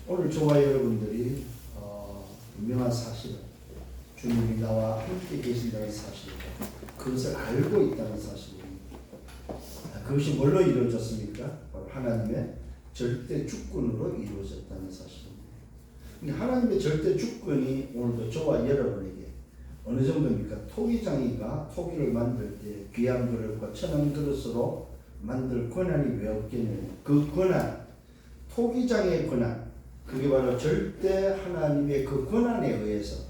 오늘 저와 여러분들이 분명한 사실은 주님이 나와 함께 계신다는 사실, 그것을 알고 있다는 사실입니다. 그것이 뭘로 이루어졌습니까? 바로 하나님의 절대 주권으로 이루어졌다는 사실입니다. 하나님의 절대 주권이 오늘도 저와 여러분에게 어느 정도입니까? 토기장이가 토기를 만들 때 귀한 그릇과 천한 그릇으로 만들 권한이 왜 없겠느냐? 그 권한, 토기장의 권한, 그게 바로 절대 하나님의 그 권한에 의해서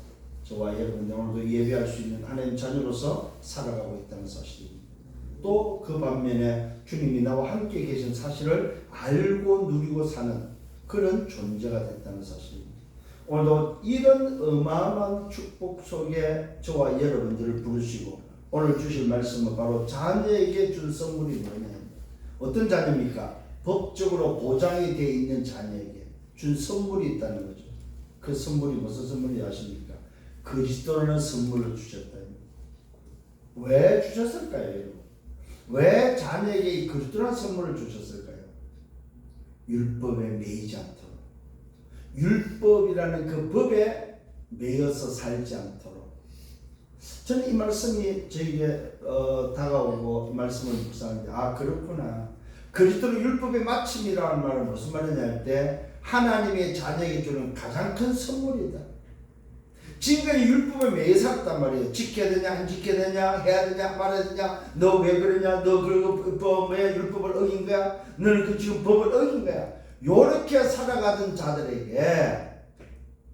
저와 여러분들 오늘도 예배할 수 있는 하나님 자녀로서 살아가고 있다는 사실입니다. 또 그 반면에 주님이 나와 함께 계신 사실을 알고 누리고 사는 그런 존재가 됐다는 사실입니다. 오늘도 이런 어마어마한 축복 속에 저와 여러분들을 부르시고 오늘 주실 말씀은 바로 자녀에게 준 선물이 뭐냐? 어떤 자녀입니까? 법적으로 보장이 되어 있는 자녀에게 준 선물이 있다는 거죠. 그 선물이 무슨 선물인지 아십니까? 그리스도라는 선물을 주셨다. 왜 주셨을까요, 여러분? 왜 자녀에게 이 그리스도라는 선물을 주셨을까요? 율법에 매이지 않도록, 율법이라는 그 법에 매여서 살지 않도록. 저는 이 말씀이 저에게 다가오고 이 말씀을 묵상하는데, 아 그렇구나. 그리스도는 율법의 마침이라는 말은 무슨 말이냐 할 때 하나님의 자녀에게 주는 가장 큰 선물이다. 지금까지 율법에 매여 살았단 말이에요. 지켜야 되냐 안 지켜야 되냐, 해야 되냐 말아야 되냐, 너 왜 그러냐, 너 그거 왜 율법을 어긴 거야, 너는 그 지금 법을 어긴 거야. 요렇게 살아가던 자들에게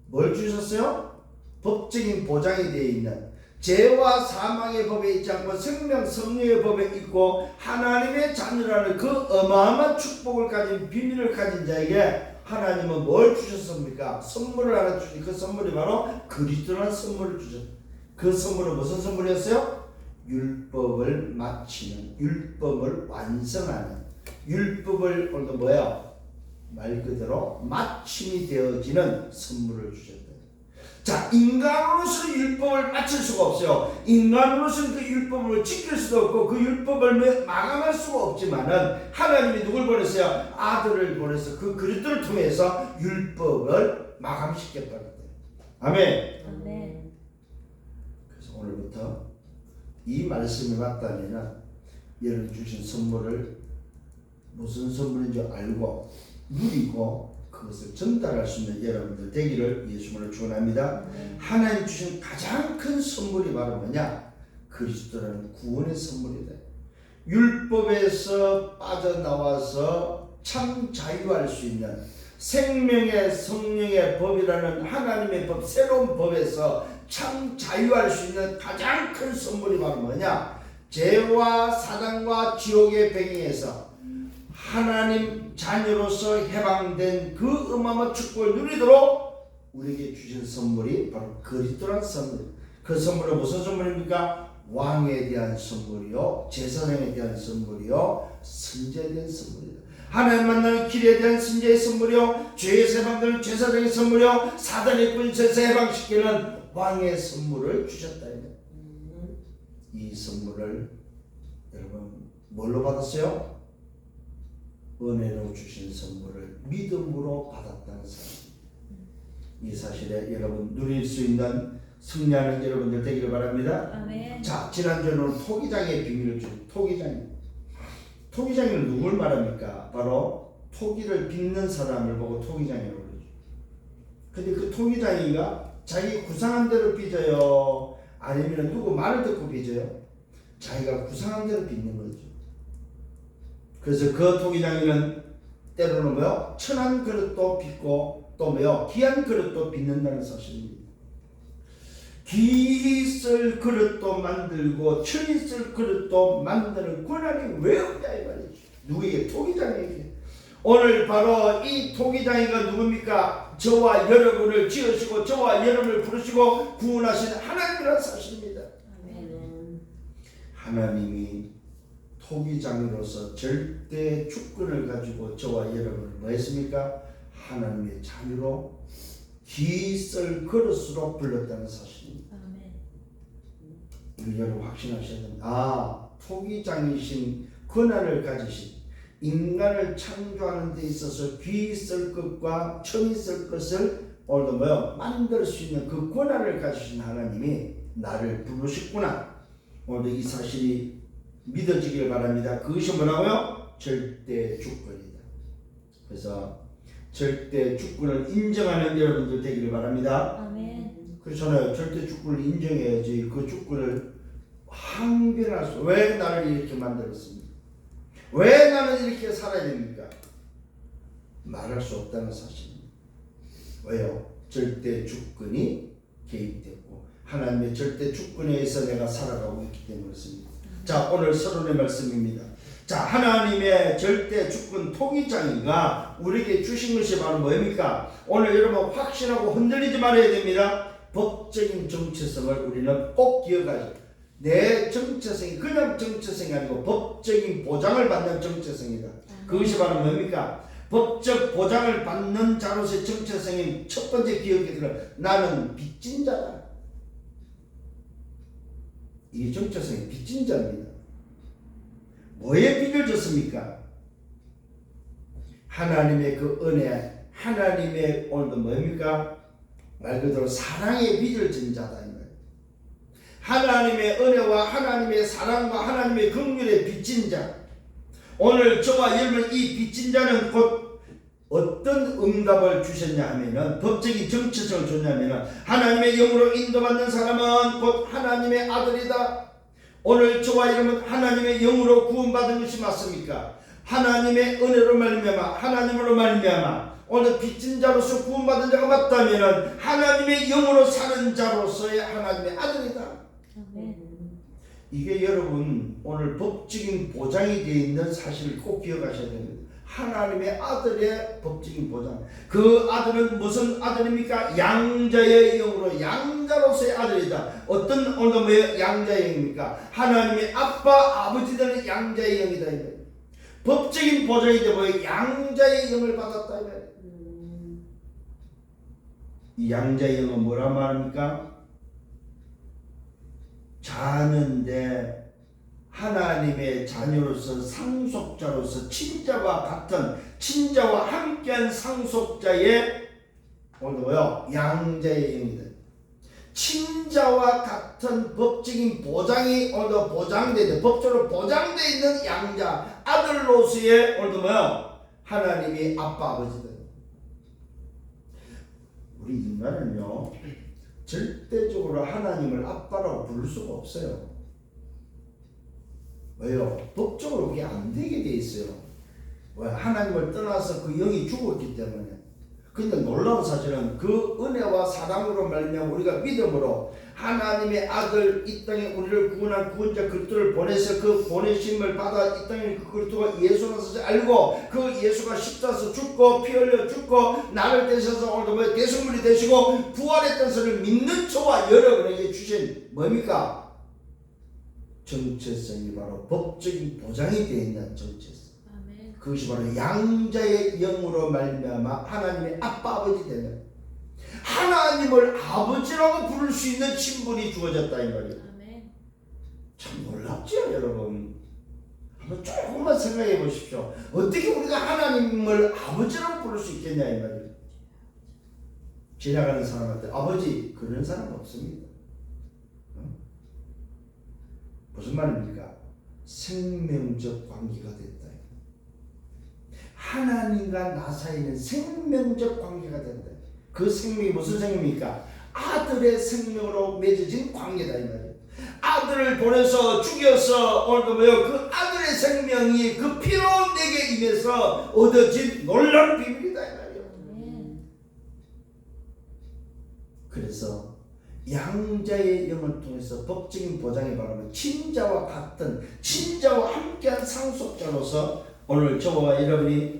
뭘 주셨어요? 법적인 보장이 되어 있는, 죄와 사망의 법에 있지 않고 생명 성령의 법에 있고 하나님의 자녀라는 그 어마어마한 축복을 가진, 비밀을 가진 자에게 하나님은 뭘 주셨습니까? 선물을 하나 주시. 그 선물이 바로 그리스도라는 선물을 주셨다. 그 선물은 무슨 선물이었어요? 율법을 마치는, 율법을 완성하는, 율법을 오늘도 뭐예요? 말 그대로 마침이 되어지는 선물을 주셨다. 자, 인간으로서 율법을 마칠 수가 없어요. 인간으로서는 그 율법을 지킬 수도 없고 그 율법을 마감할 수가 없지만은 하나님이 누굴 보냈어요? 아들을 보내서 그 그리스도를 통해서 율법을 마감시켰다는 거예요. 아멘. 아멘. 그래서 오늘부터 이 말씀이 맞다면은 여러분 주신 선물을 무슨 선물인지 알고 누리고 그것을 전달할 수 있는 여러분들 되기를 예수님으로 축원합니다. 하나님 주신 가장 큰 선물이 바로 뭐냐? 그리스도라는 구원의 선물이다. 율법에서 빠져나와서 참 자유할 수 있는 생명의 성령의 법이라는 하나님의 법, 새로운 법에서 참 자유할 수 있는 가장 큰 선물이 바로 뭐냐? 죄와 사단과 지옥의 뱅이에서 하나님 자녀로서 해방된 그 어마어마한 축복을 누리도록 우리에게 주신 선물이 바로 그리스도라는 선물. 그 선물은 무슨 선물입니까? 왕에 대한 선물이요, 제사장에 대한 선물이요, 선지자에 대한 선물이다. 하나님 만나는 길에 대한 선지자의 선물이요, 죄에서 해방되는 제사장의 선물이요, 사단의 권세에서 해방시키는 왕의 선물을 주셨다. 이 선물을 여러분 뭘로 받았어요? 은혜로 주신 선물을 믿음으로 받았다는 사실. 이 사실에 여러분 누릴 수 있는 승리하는 여러분들 되기를 바랍니다. 아멘. 자, 지난주에는 오늘 토기장의 비밀을 준 토기장. 토기장이 누굴 말합니까? 바로 토기를 빚는 사람을 보고 토기장이라고 그러죠. 근데 그 토기장이가 자기 구상한 대로 빚어요? 아니면 누구 말을 듣고 빚어요? 자기가 구상한 대로 빚는 거죠. 그래서 그 토기장이는 때로는 뭐요? 천한 그릇도 빚고 또 뭐요? 귀한 그릇도 빚는다는 사실입니다. 귀 있을 그릇도 만들고 천 있을 그릇도 만드는 권한이 왜 없냐 이 말이죠. 누구에게? 토기장에게. 오늘 바로 이 토기장이가 누굽니까? 저와 여러분을 지으시고 저와 여러분을 부르시고 구원하신 하나님이라는 사실입니다. 아멘. 하나님이 토기장으로서 절대 주권을 가지고 저와 여러분을 뭐 했습니까? 하나님의 자녀로 귀 쓸 그릇으로 불렀다는 사실입니다. 아멘. 이걸 여러분 확신하셔야 됩니다. 아, 토기장이신 권한을 가지신 인간을 창조하는 데 있어서 귀 쓸 것과 천이 쓸 것을 오늘도 뭐요? 만들 수 있는 그 권한을 가지신 하나님이 나를 부르셨구나. 오늘도 이 사실이 믿어지길 바랍니다. 그것이 뭐라고요? 절대 주권이다. 그래서 절대 주권을 인정하는 여러분들 되기를 바랍니다. 아멘. 그렇잖아요. 절대 주권을 인정해야지 그 주권을 항변할 수. 왜 나를 이렇게 만들었습니까? 왜 나는 이렇게 살아야 됩니까? 말할 수 없다는 사실입니다. 왜요? 절대 주권이 개입됐고 하나님의 절대 주권에 의해서 내가 살아가고 있기 때문에 그렇습니다. 자, 오늘 서론의 말씀입니다. 자, 하나님의 절대 주권 통일장이가 우리에게 주신 것이 바로 뭡니까? 오늘 여러분 확신하고 흔들리지 말아야 됩니다. 법적인 정체성을 우리는 꼭 기억하죠. 내 정체성이 그냥 정체성이 아니고 법적인 보장을 받는 정체성이다. 그것이 바로 뭡니까? 법적 보장을 받는 자로서의 정체성인 첫 번째 기억이 들어. 나는 빚진 자다. 이게 정체성이 빚진 자입니다. 뭐에 빚을 졌습니까? 하나님의 그 은혜, 하나님의 오늘도 뭡니까? 말 그대로 사랑의 빚을 진 자다. 하나님의 은혜와 하나님의 사랑과 하나님의 긍휼에 빚진 자. 오늘 저와 여러분 이 빚진 자는 곧 어떤 응답을 주셨냐 하면은 법적인 정체성을 줬냐면은 하나님의 영으로 인도받는 사람은 곧 하나님의 아들이다. 오늘 저와 여러분 하나님의 영으로 구원받은 것이 맞습니까? 하나님의 은혜로 말미암아 하나님으로 말미암아 오늘 빚진 자로서 구원받은 자가 맞다면은 하나님의 영으로 사는 자로서의 하나님의 아들이다. 이게 여러분 오늘 법적인 보장이 되어 있는 사실을 꼭 기억하셔야 됩니다. 하나님의 아들의 법적인 보장. 그 아들은 무슨 아들입니까? 양자의 영으로 양자로서의 아들이다. 어떤 오늘 뭐예요? 양자의 영입니까? 하나님의 아빠 아버지 되는 양자의 영이다. 법적인 보장이 되고 양자의 영을 받았다. 이 양자의 영은 뭐라 말합니까? 자녀인데 하나님의 자녀로서 상속자로서 친자와 같은 친자와 함께한 상속자의 오늘 뭐요? 양자의 영이다. 친자와 같은 법적인 보장이 오늘 보장되는 법적으로 보장되어 있는 양자 아들로서의 오늘 뭐요? 하나님이 아빠 아버지다. 우리 인간은요 절대적으로 하나님을 아빠라고 부를 수가 없어요. 왜요? 법적으로 그게 안 되게 돼 있어요. 왜? 하나님을 떠나서 그 영이 죽었기 때문에. 근데 놀라운 사실은 그 은혜와 사랑으로 말미암아 우리가 믿음으로 하나님의 아들 이 땅에 우리를 구원한 구원자 그리스도를 보내서 그 보내심을 받아 이 땅에 그 그리스도가 예수라서 알고 그 예수가 십자가에서 죽고 피 흘려 죽고 나를 대셔서 오늘도 대속물이 되시고 부활했던 것을 믿는 저와 여러분에게 주신 뭡니까? 정체성이 바로 법적인 보장이 되어 있는 정체성. 그것이 바로 양자의 영으로 말미암아 하나님의 아빠 아버지 되는 하나님을 아버지라고 부를 수 있는 신분이 주어졌다 이 말이에요. 참 놀랍죠 여러분. 한번 조금만 생각해 보십시오. 어떻게 우리가 하나님을 아버지라고 부를 수 있겠냐 이 말이에요. 지나가는 사람한테 아버지 그런 사람 없습니다. 무슨 말입니까? 생명적 관계가 됐다. 하나님과 나 사이는 생명적 관계가 된다. 그 생명이 무슨 생명입니까? 아들의 생명으로 맺어진 관계다 이 말이에요. 아들을 보내서 죽여서 오늘도 뭐요? 그 아들의 생명이 그 피로 내게 임해서 얻어진 놀라운 비밀이다 이 말이에요. 그래서 양자의 영을 통해서 법적인 보장에 바르면 친자와 같은 친자와 함께한 상속자로서 오늘 저와 여러분이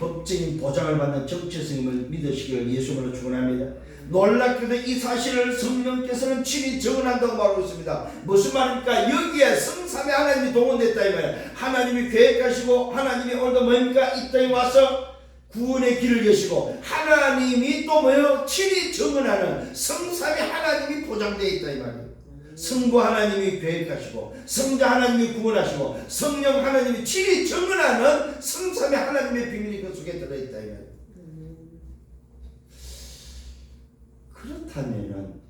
법적인 보장을 받는 정체성임을 믿으시기를 예수님으로 축원합니다. 놀랍게도 이 사실을 성령께서는 친히 정언한다고 말하고 있습니다. 무슨 말입니까? 여기에 성삼의 하나님이 동원됐다 이 말이에요. 하나님이 계획하시고 하나님이 오늘도 뭡니까? 이 땅에 와서 구원의 길을 여시고 하나님이 또 뭐예요? 친히 정언하는 성삼의 하나님이 보장되어 있다 이 말이에요. 성부 하나님이 계획하시고 성자 하나님이 구원하시고 성령 하나님이 친히 정언하는 성삼의 하나님의 비밀이 그 속에 들어있다. 그렇다면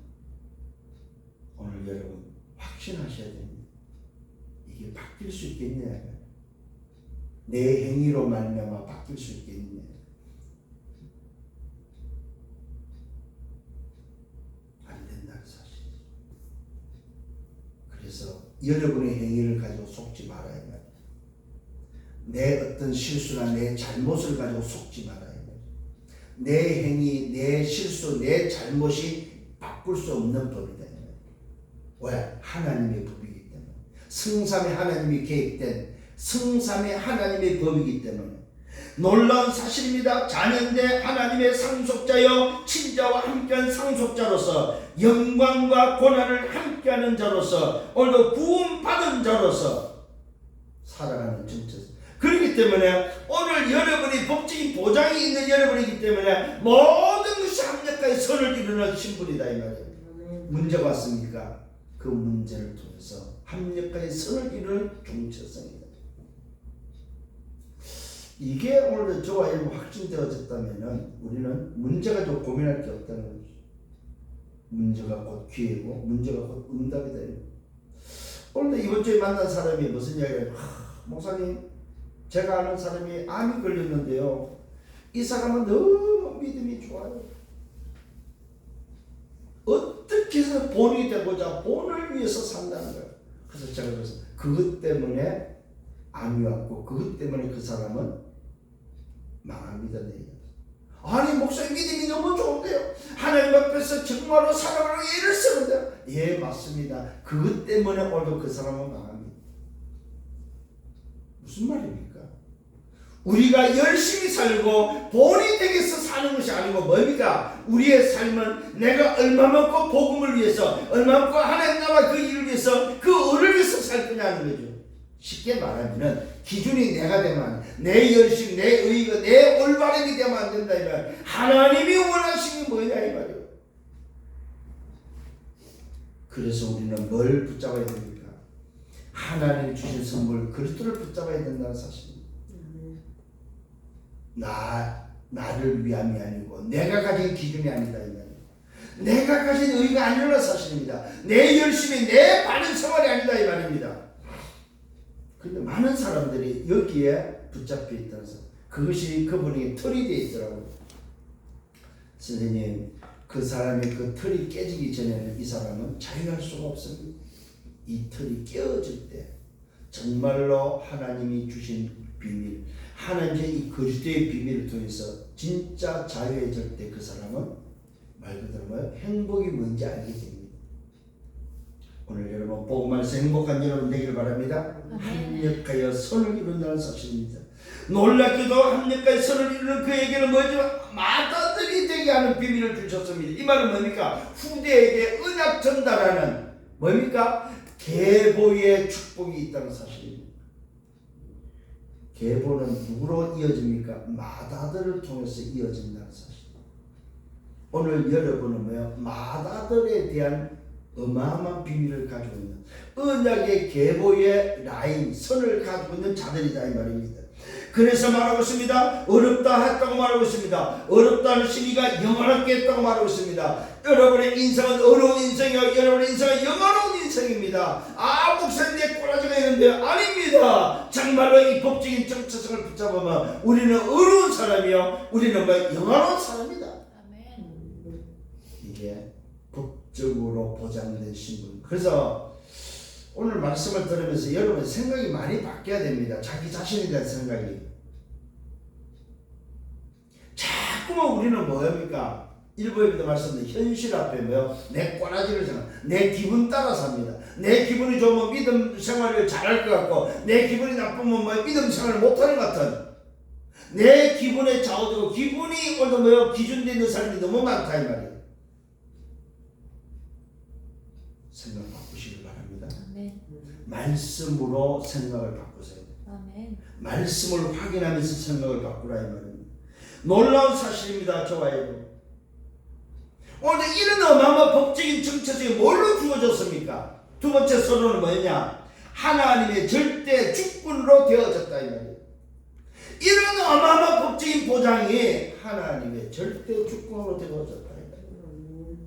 오늘 여러분 확신하셔야 됩니다. 이게 바뀔 수 있겠냐? 내 행위로 말미암아 바뀔 수 있겠냐? 안 된다는 사실. 그래서 여러분의 행위를 가지고 속지 말아야 해요. 내 어떤 실수나 내 잘못을 가지고 속지 말아야 해요. 내 행위, 내 실수, 내 잘못이 바꿀 수 없는 법이다. 왜? 하나님의 법이기 때문에. 성삼의 하나님이 계획된 성삼의 하나님의 법이기 때문에. 놀라운 사실입니다. 자녀인데 하나님의 상속자여 친자와 함께한 상속자로서 영광과 고난을 함께하는 자로서 오늘도 구원받은 자로서 살아가는 정체성. 그렇기 때문에 오늘 여러분이 법적인 보장이 있는 여러분이기 때문에 모든 것이 합력하여 선을 이루는 신분이다 이 말이에요. 문제가 왔습니까? 그 문제를 통해서 합력하여 선을 이루는 정체성이다. 이게 오늘 저와 여러분 확증되어졌다면 우리는 문제가 좀 고민할 게 없다는 거죠. 문제가 곧 기회고 문제가 곧 응답이다. 오늘 이번 주에 만난 사람이 무슨 이야기를 목사님 제가 아는 사람이 암이 걸렸는데요. 이 사람은 너무 믿음이 좋아요. 어떻게 해서 본이 되고자 본을 위해서 산다는 거예요. 그래서 제가 그래서 그것 때문에 암이 왔고 그것 때문에 그 사람은 망합니다. 아니 목사님 믿음이 너무 좋은데요. 하나님 앞에서 정말로 살아가는 일을 쓰는데요. 예 맞습니다. 그것 때문에 오늘도 그 사람은 망합니다. 무슨 말입니까? 우리가 열심히 살고 본이 되게서 사는 것이 아니고 뭡니까? 우리의 삶은 내가 얼마만큼 복음을 위해서 얼마만큼 하나님 나라 그 일을 위해서 그 을을 위해서 살 거냐는 거죠. 쉽게 말하면 기준이 내가 되면 내 열심, 내 의가, 내 올바름이 되면 안 된다 이 말. 하나님이 원하시는 게 뭐냐 이 말이에요. 그래서 우리는 뭘 붙잡아야 됩니까? 하나님이 주신 선물 그리스도를 붙잡아야 된다는 사실입니다. 나를 위함이 아니고 내가 가진 기준이 아니다 이 말이에요. 내가 가진 의가 아니라는 사실입니다. 내 열심이 내 바른 생활이 아니다 이 말입니다. 근데 많은 사람들이 여기에 붙잡혀 있다는 사실. 그것이 그분에게 틀이 되어 있더라고요. 선생님 그 사람이 그 틀이 깨지기 전에는 이 사람은 자유할 수가 없습니다. 이 틀이 깨어질 때 정말로 하나님이 주신 비밀 하나님의 이 그리스도의 비밀을 통해서 진짜 자유해질 때 그 사람은 말 그대로 뭐예요? 행복이 뭔지 알게 됩니다. 오늘 여러분 복음에서 행복한 여러분 되기를 바랍니다. 합력하여 선을 이룬다는 사실입니다. 놀랍게도 합력하여 선을 이루는 그에게는 뭐지만 마다들이 되게 하는 비밀을 주셨습니다. 이 말은 뭡니까? 후대에게 언약 전달하는 뭡니까? 계보의 축복이 있다는 사실입니다. 계보는 누구로 이어집니까? 마다들을 통해서 이어진다는 사실. 오늘 여러분은 뭐예요? 마다들에 대한 어마어마한 비밀을 가지고 있는 언약의 계보의 라인, 선을 가지고 있는 자들이다 이 말입니다. 그래서 말하고 있습니다. 어렵다 했다고 말하고 있습니다. 어렵다는 심의가 영원하게 했다고 말하고 있습니다. 여러분의 인생은 어려운 인생이요 여러분의 인생은 영원한 인생입니다. 목사님 내 꼬라지가 있는데 아닙니다. 정말로 이 법적인 정체성을 붙잡으면 우리는 어려운 사람이요 우리는 영원한 사람이다. 아멘. 이게 법적으로 보장된 신분. 그래서 오늘 말씀을 들으면서 여러분 생각이 많이 바뀌어야 됩니다. 자기 자신에 대한 생각이. 자꾸만 우리는 뭐합니까? 일부에도 말씀드린 현실 앞에 뭐요? 내 꼬라지를 생각, 내 기분 따라 삽니다. 내 기분이 좋으면 믿음 생활을 잘할 것 같고 내 기분이 나쁘면 뭐 믿음 생활을 못하는 것 같은 내 기분에 좌우되고 기분이 오늘 뭐요? 기준되는 사람이 너무 많다 이 말이에요. 생각 바꾸시길 바랍니다. 아멘. 말씀으로 생각을 바꾸세요. 아멘. 말씀을 확인하면서 생각을 바꾸라 이 말입니다. 놀라운 사실입니다. 저와 여러분. 오늘 이런 어마어마한 법적인 정체성이 뭘로 주어졌습니까? 두 번째 서론은 뭐냐? 하나님의 절대 주권으로 되어졌다 이 말이에요. 이런 어마어마한 법적인 보장이 하나님의 절대 주권으로 되어졌다 이 말이에요.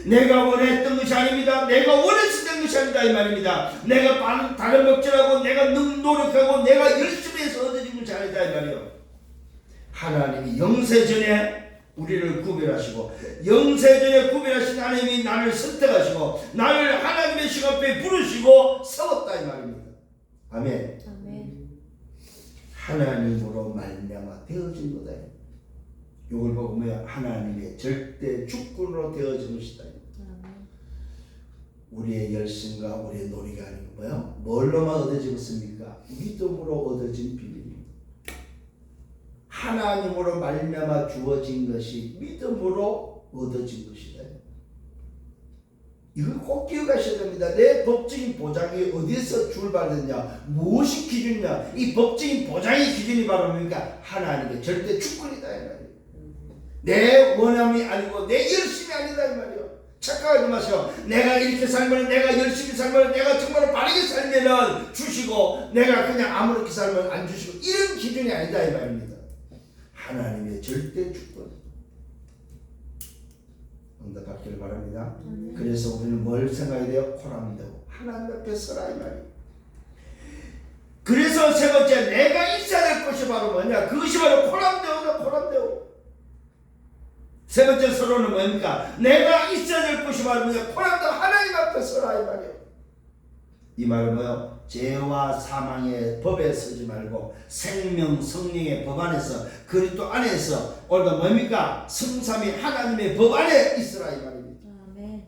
내가 원했던 것이 아닙니다. 내가 원해서 된 것이 아니다 이 말입니다. 내가 다른 법질하고 내가 노력하고 내가 열심히 해서 얻어진 것이 아니다 이 말이에요. 하나님이 영세전에 우리를 구별하시고 영세전에 구별하신 하나님이 나를 선택하시고 나를 하나님의 시간표에 부르시고 세웠다 이 말입니다. 아멘. 아멘. 하나님으로 말미암아 되어진 거다. 이걸 보고 뭐야? 하나님의 절대 주권으로 되어진 것이다. 우리의 열심과 우리의 노력이 아니고 뭐야? 뭘로만 얻어진 것입니까? 믿음으로 얻어진 비밀입니다. 하나님으로 말미암아 주어진 것이 믿음으로 얻어진 것이다. 이걸 꼭 기억하셔야 됩니다. 내 법적인 보장이 어디서 출발됐냐? 무엇이 기준이냐? 이 법적인 보장의 기준이 바로 뭡니까? 하나님의 절대 주권이다 이 말이에요. 내 원함이 아니고 내 열심이 아니다 이 말이에요. 착각하지 마세요. 내가 이렇게 살면, 내가 열심히 살면, 내가 정말 바르게 살면은 주시고 내가 그냥 아무렇게 살면 안 주시고 이런 기준이 아니다 이 말입니다. 하나님의 절대 주권. 응답받기를 바랍니다. 그래서 우리는 뭘 생각해야 돼요? 코람되고 하나님 앞에 서라 이 말이에요. 그래서 세 번째, 내가 있어야 될 것이 바로 뭐냐? 그것이 바로 코람되오다. 코람되오. 세 번째 서론은 뭡니까? 내가 있어야 될 것이 바로 뭐냐? 코람되오. 하나님 앞에 서라 이 말이에요. 이 말은 뭐요? 죄와 사망의 법에 서지 말고 생명 성령의 법 안에서 그리스도 안에서 오늘도 뭡니까? 성삼위 하나님의 법 안에 있으라 이 말입니다. 아멘.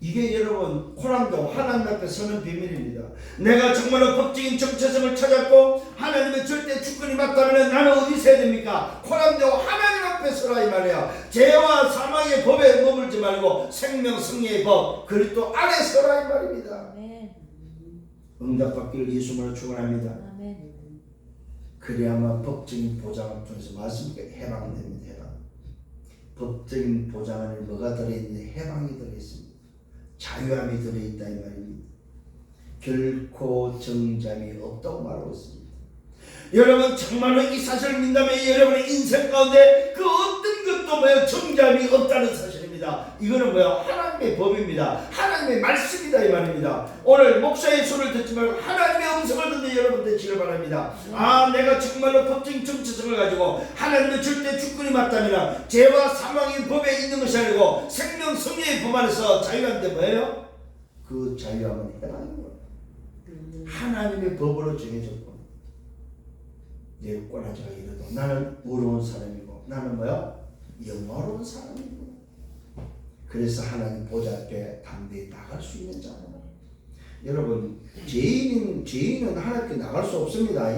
이게 여러분 코람도 하나님 앞에 서는 비밀입니다. 내가 정말로 법적인 정체성을 찾았고 하나님의 절대 주권이 맞다면 나는 어디서 해야 됩니까? 코람도 하나님 앞에 서라 이 말이야. 죄와 사망의 법에 머물지 말고 생명 성령의 법 그리스도 안에 서라 이 말입니다. 아멘. 응답받기를 예수님으로 축원합니다. 아멘. 그래야만 법적인 보장을 통해서 말씀께 해방됩니다. 해방. 법적인 보장 안에 뭐가 들어있는지 해방이 들어있습니다. 자유함이 들어있다 이 말입니다. 결코 정잠이 없다고 말하고 있습니다. 여러분 정말로 이 사실을 믿는다면 여러분의 인생 가운데 그 어떤 것도 뭐예요? 정잠이 없다는 사실입니다. 이거는 뭐예요? 하나님의 법입니다. 하나님의 말씀이다 이 말입니다. 오늘 목사의 소리를 듣지 말고 하나님의 음성을 듣는 여러분 되시길 바랍니다. 아, 내가 정말로 법적인 정체성을 가지고 하나님의 절대 주권이 맞다면 죄와 사망의 법에 있는 것이 아니고 생명 성령의 법 안에서 자유한데 뭐예요? 그 자유함은 해방인 거예요. 하나님의 법으로 정해졌고 내 꼬라지가 이래도 나는 어려운 사람이고 나는 뭐야? 영화로운 사람이고 그래서 하나님 보좌 앞에 담대히 나갈 수 있는 자는 여러분 죄인은 하나님께 나갈 수 없습니다.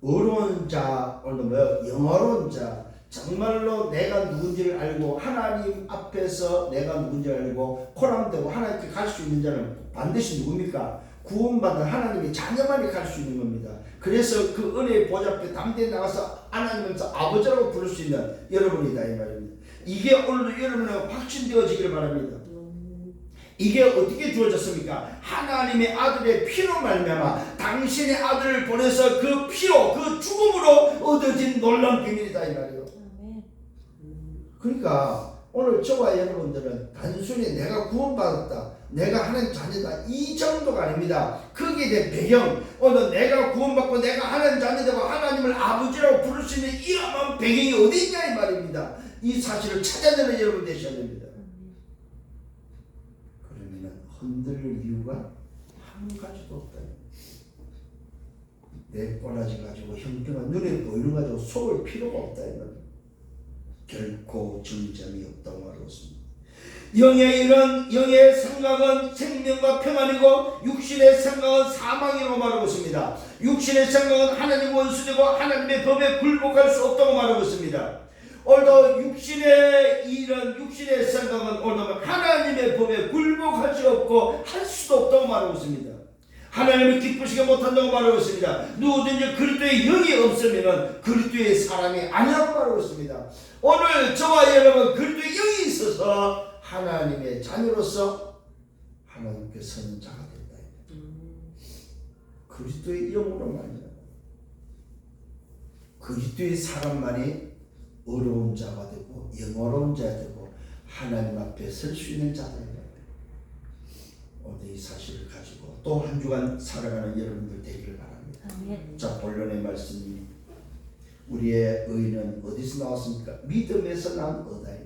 어려운 자 오늘 뭐야? 영화로운 자 정말로 내가 누군지를 알고 하나님 앞에서 내가 누군지를 알고 코람되고 하나님께 갈 수 있는 자는 반드시 누굽니까? 구원받은 하나님의 자녀만이 갈 수 있는 겁니다. 그래서 그 은혜의 보좌 앞에 담대히 나가서 하나님을 아버지라고 부를 수 있는 여러분이다 이 말입니다. 이게 오늘도 여러분에게 확신되어지기를 바랍니다. 이게 어떻게 주어졌습니까? 하나님의 아들의 피로 말미암아 당신의 아들을 보내서 그 피로 그 죽음으로 얻어진 놀라운 비밀이다 이 말이에요. 그러니까 오늘 저와 여러분들은 단순히 내가 구원받았다, 내가 하나님 자녀다 이 정도가 아닙니다. 거기에 대한 배경, 오늘 내가 구원받고 내가 하나님 자녀되고 하나님을 아버지라고 부를 수 있는 이러한 배경이 어디 있냐 이 말입니다. 이 사실을 찾아내는 여러분 되셔야 됩니다. 그러면 흔들릴 이유가 한 가지도 없다. 내 꼬라지 가지고 형태가 눈에 보이는 가지고 속을 필요가 없다 이 말입니다. 결코 정잠이 없다고 말하고 있습니다. 영의 일은 영의 생각은 생명과 평안이고 육신의 생각은 사망이라고 말하고 있습니다. 육신의 생각은 하나님 원수되고 하나님의 법에 굴복할 수 없다고 말하고 있습니다. 오늘도 육신의 일은 육신의 생각은 오늘도 하나님의 법에 굴복할 수 없고 할 수도 없다고 말하고 있습니다. 하나님을 기쁘시게 못한다고 말하고 있습니다. 누구든지 그리스도의 영이 없으면 그리스도의 사람이 아니라고 말하고 있습니다. 오늘 저와 여러분 그리스도의 영이 있어서 하나님의 자녀로서 하나님께 서는 자가 된다. 그리스도의 영으로 말이야. 그리스도의 사람만이 어려운 자가 되고 영어로운 자가 되고 하나님 앞에 설 수 있는 자다. 오늘 이 사실을 가지고 또 한 주간 살아가는 여러분들 되기를 바랍니다. 자, 본론의 말씀이 우리의 의는 어디서 나왔습니까? 믿음에서 난 의다.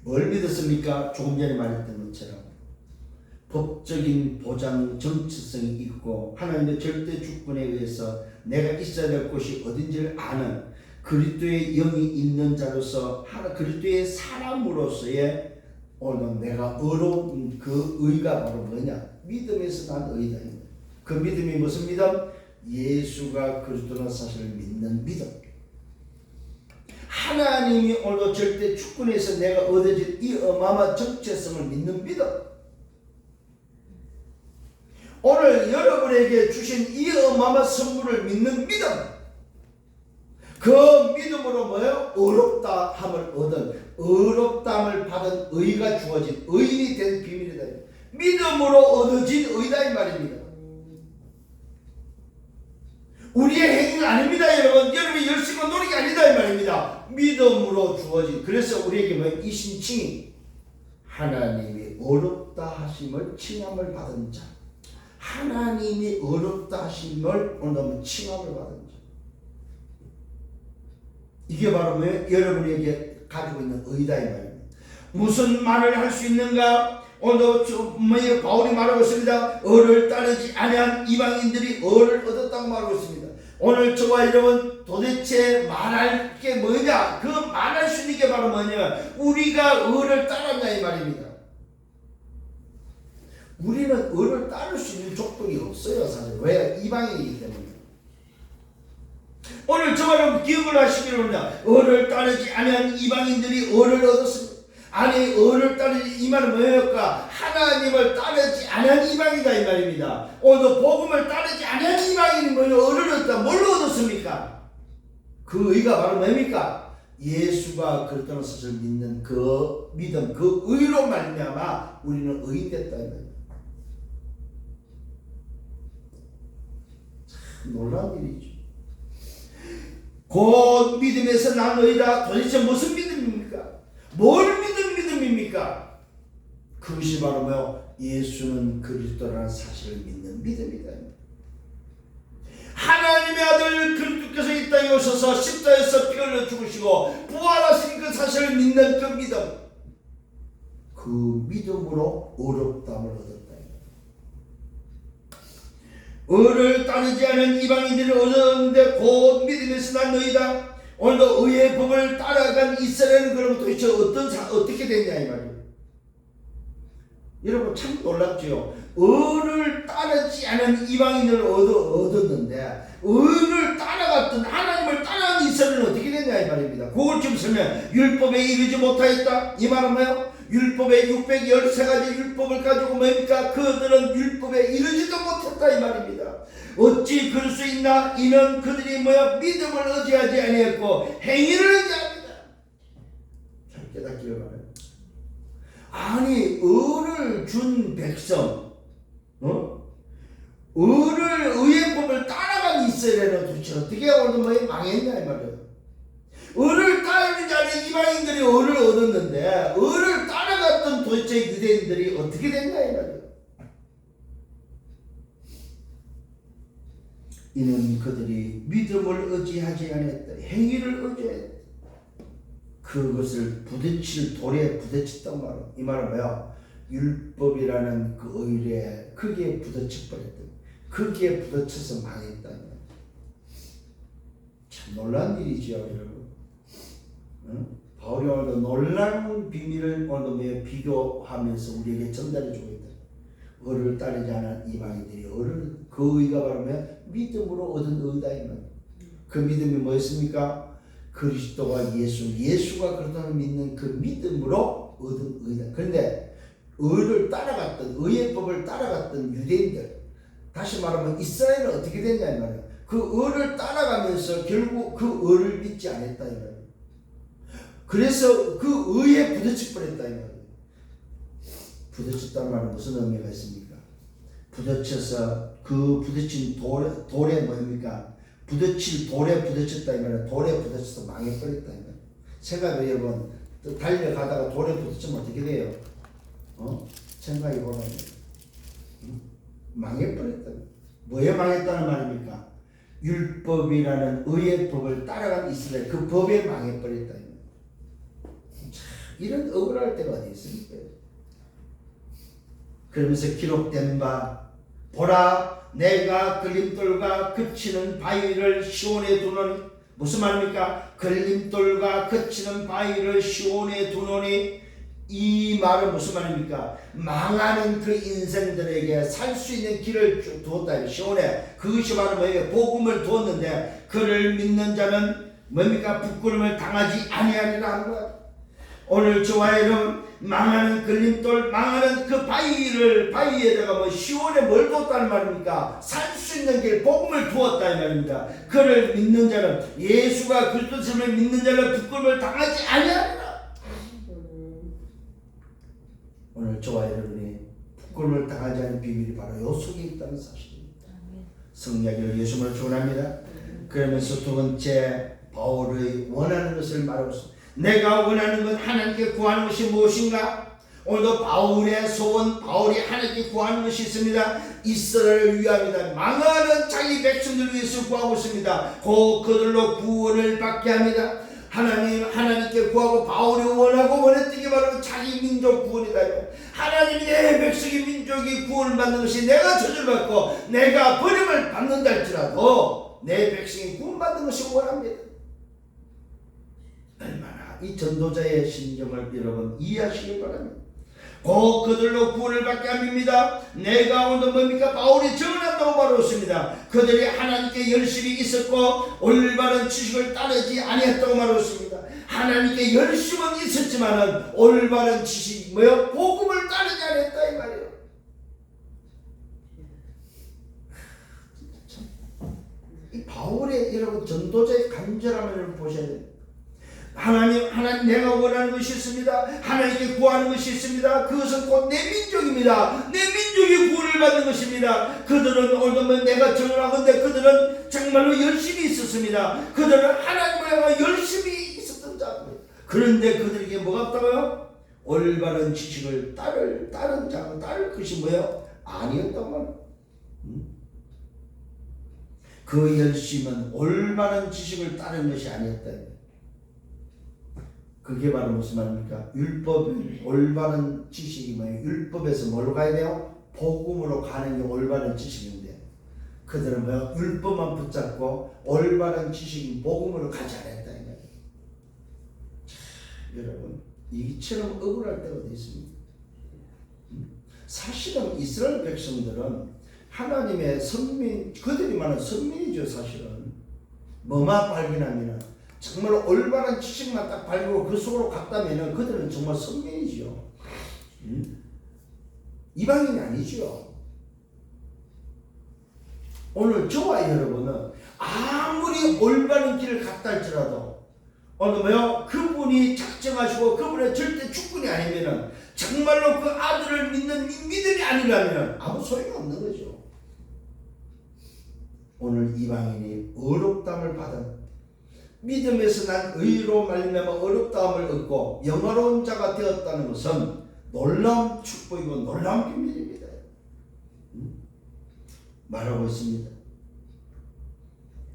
뭘 믿었습니까? 조금 전에 말했던 것처럼 법적인 보장 정체성이 있고 하나님의 절대 주권에 의해서 내가 있어야 될 곳이 어딘지를 아는 그리스도의 영이 있는 자로서 그리스도의 사람으로서의 오늘 내가 의로운 그 의가 바로 뭐냐? 믿음에서 난 의다. 그 믿음이 무슨 믿음? 예수가 그리스도라는 사실을 믿는 믿음. 하나님이 오늘도 절대 주권에서 내가 얻어질 이 어마어마한 정체성을 믿는 믿음. 오늘 여러분에게 주신 이 어마어마한 선물을 믿는 믿음. 그 믿음으로 뭐예요? 의롭다 함을 얻은, 의롭다함을 받은 의가 주어진 의인이 된 비밀이다. 믿음으로 얻어진 의다 이 말입니다. 우리의 행위가 아닙니다, 여러분. 여러분이 열심히 노력이 아니다 이 말입니다. 믿음으로 주어진. 그래서 우리에게 뭐 이 신칭이 하나님이 어렵다 하심을 칭함을 받은 자. 하나님이 어렵다 하심을 오늘 칭함을 받은 자. 이게 바로 뭐예요? 여러분에게 가지고 있는 의다 이 말입니다. 무슨 말을 할 수 있는가? 오늘 바울이 말하고 있습니다. 의를 따르지 아니한 이방인들이 의를 얻었다고 말하고 있습니다. 오늘 저와 여러분 도대체 말할 게 뭐냐? 그 말할 수 있는 게 바로 뭐냐? 우리가 의를 따랐냐 이 말입니다. 우리는 의를 따를 수 있는 조건이 없어요, 사실. 왜? 이방인이기 때문에. 오늘 저와 여러분 기억을 하시기를 원합니다. 의를 따르지 아니한 이방인들이 의를 얻었습니다. 아니 의를 따르지 이 말은 뭐예요? 하나님을 따르지 않은 이방이다 이 말입니다. 오늘 복음을 따르지 않은 이방인이 뭐예요? 의를 얻었다. 뭘로 얻었습니까? 그 의가 바로 뭡니까? 예수가 그렇다는 사실을 믿는 그 믿음, 그 의로 말미암아 우리는 의인 됐다 이 말입니다. 참 놀라운 일이죠. 곧 믿음에서 난 의다. 도대체 무슨 믿음입니까? 뭘 믿은 믿음입니까? 그것이 바로 뭐요? 예수는 그리스도라는 사실을 믿는 믿음이다. 하나님의 아들 그리스도께서 이 땅에 오셔서 십자가에서 피 흘려 죽으시고 부활하신 그 사실을 믿는 그 믿음. 그 믿음으로 의롭다함을 얻었다. 의를 따르지 않은 이방인들이 얻었는데 곧 믿음에서 난 너희다. 오늘도 의의 법을 따라간 이스라엘은 그럼 도대체 어떻게 됐냐 이 말이에요. 여러분 참 놀랍죠. 의를 따르지 않은 이방인을 얻었는데 의를 따라갔던 하나님을 따라간 이스라엘은 어떻게 됐냐 이 말입니다. 그걸 좀 설명. 율법에 이르지 못하였다 이 말은 뭐예요? 율법에 613가지 율법을 가지고 뭡니까? 그들은 율법에 이르지도 못했다 이 말입니다. 어찌 그럴 수 있나? 이는 그들이 믿음을 의지하지 아니했고 행위를 의지합니다. 잘 깨닫기를 바라요. 아니 의를 준 백성, 의의 법을 따라간 이스라엘은 도대체 어떻게 오늘 망했냐 이 말이에요. 의를 따르지 않은 이방인들이 의를 얻었는데 의를 따라갔던 도대체 유대인들이 어떻게 됐냐 이 말이에요. 이는 그들이 믿음을 의지하지 않았다. 행위를 의지했다. 그것을 부딪힐 돌에 부딪혔단 말이에요. 이 말은 뭐야? 율법이라는 그 의례에 거기에 부딪혀버렸다. 거기에 부딪혀서 망했다. 참 놀라운 일이지요, 여러분. 바울이 오늘도 놀라운 비밀을 오늘 비교하면서 우리에게 전달해주고 있다. 의를 따르지 않은 이방인들이 그 의가 바로 믿음으로 얻은 의다. 그 믿음이 뭐였습니까? 그리스도가 예수가 그렇다는 믿는 그 믿음으로 얻은 의다. 그런데 의를 따라갔던 의의 법을 따라갔던 유대인들, 다시 말하면 이스라엘은 어떻게 됐냐 이 말이에요. 그 의를 따라가면서 결국 그 의를 믿지 않았다 이 말이에요. 그래서 그 의에 부딪혀 버렸다 이 말이에요. 부딪혔다는 말은 무슨 의미가 있습니까? 부딪혀서 그 부딪힌 돌에 뭡니까? 부딪힐 돌에 부딪혔다 이 말이에요. 돌에 부딪혀서 망해버렸다 이 말이에요. 생각해 여러분, 달려가다가 돌에 부딪히면 어떻게 돼요? 생각해보면 망해버렸다. 뭐에 망했다는 말입니까? 율법이라는 의의 법을 따라간 이스라엘, 그 법에 망해버렸다. 이런 억울할 때가 어디 있습니까? 그러면서 기록된 바, 보라 내가 걸림돌과 그치는 바위를 시온에 두노니, 무슨 말입니까? 걸림돌과 그치는 바위를 시온에 두노니, 이 말은 무슨 말입니까? 망하는 그 인생들에게 살 수 있는 길을 두었다. 시온에. 그것이 바로 뭐예요? 복음을 두었는데 그를 믿는 자는 뭡니까? 부끄러움을 당하지 아니하리라 하는 거야. 오늘 저와 여러분, 망하는 걸림돌, 망하는 그 바위에다가 시온에 뭘 두었다는 말입니까? 살 수 있는 길, 복음을 두었다 이 말입니다. 그를 믿는 자는, 예수가 그리스도를 믿는 자는 부끄러움을 당하지 아니하리라. 오늘 저와 여러분이 부끄러움을 당하지 않은 비밀이 바로 요 속에 있다는 사실입니다. 성령을 예수님을 축원합니다. 그러면서 두 번째, 바울의 원하는 것을 말하고 있습니다. 내가 원하는 건 하나님께 구하는 것이 무엇인가? 오늘도 바울의 소원, 바울이 하나님께 구하는 것이 있습니다. 이스라엘을 위함이다. 망하는 자기 백성들을 위해서 구하고 있습니다. 그들로 구원을 받게 합니다. 하나님께 구하고 바울이 원하고 원했던 게 바로 자기 민족 구원이다. 하나님이 내 백성의 민족이 구원을 받는 것이 내가 저주받고 내가 버림을 받는다 할지라도 내 백성이 구원받는 것이 원합니다. 얼마나 이 전도자의 심정을 여러분 이해하시기 바랍니다. 그들로 구원을 받게 합니다. 내가 오늘 뭡니까? 바울이 정언한다고 말하고 있습니다. 그들이 하나님께 열심히 있었고 올바른 지식을 따르지 아니했다고 말하고 있습니다. 하나님께 열심은 있었지만은 올바른 지식이 뭐요? 복음을 따르지 않았다 이 말이에요. 이 바울의 여러분 전도자의 간절함을 여러분 보셔야 됩니다. 하나님 내가 원하는 것이 있습니다. 하나님께 구하는 것이 있습니다. 그것은 곧 내 민족입니다. 내 민족이 구원을 받는 것입니다. 그들은 오늘은 내가 정언하건대 그들은 정말로 열심히 있었습니다. 그들은 하나님과 열심히 있었던 자입니다. 그런데 그들에게 뭐가 없다고요? 올바른 지식을 따를 자가 따를 것이 뭐예요? 아니었단 말이에요. 그 열심은 올바른 지식을 따른 것이 아니었다. 그게 바로 무슨 말입니까? 율법이 올바른 지식이 뭐예요? 율법에서 뭘로 가야 돼요? 복음으로 가는 게 올바른 지식인데 그들은 뭐예요? 율법만 붙잡고 올바른 지식인 복음으로 가지 않았다. 여러분 이처럼 억울할 때가 어디 있습니까? 사실은 이스라엘 백성들은 하나님의 선민, 그들이 말하는 선민이죠. 사실은 뭐만 발견하면은 정말 올바른 지식만 딱 발견하고 그 속으로 갔다면 그들은 정말 선민이죠. 이방인이 아니죠. 오늘 저와 여러분은 아무리 올바른 길을 갔다 할지라도 오늘 뭐요? 그분이 작정하시고 그분의 절대 주권이 아니면은 정말로 그 아들을 믿는 믿음이 아니라면 아무 소용이 없는 거죠. 오늘 이방인이 어렵다함을 받은 믿음에서 난 의로 말미암아 어렵다함을 얻고 영화로운 자가 되었다는 것은 놀라운 축복이고 놀라운 비밀입니다. 말하고 있습니다.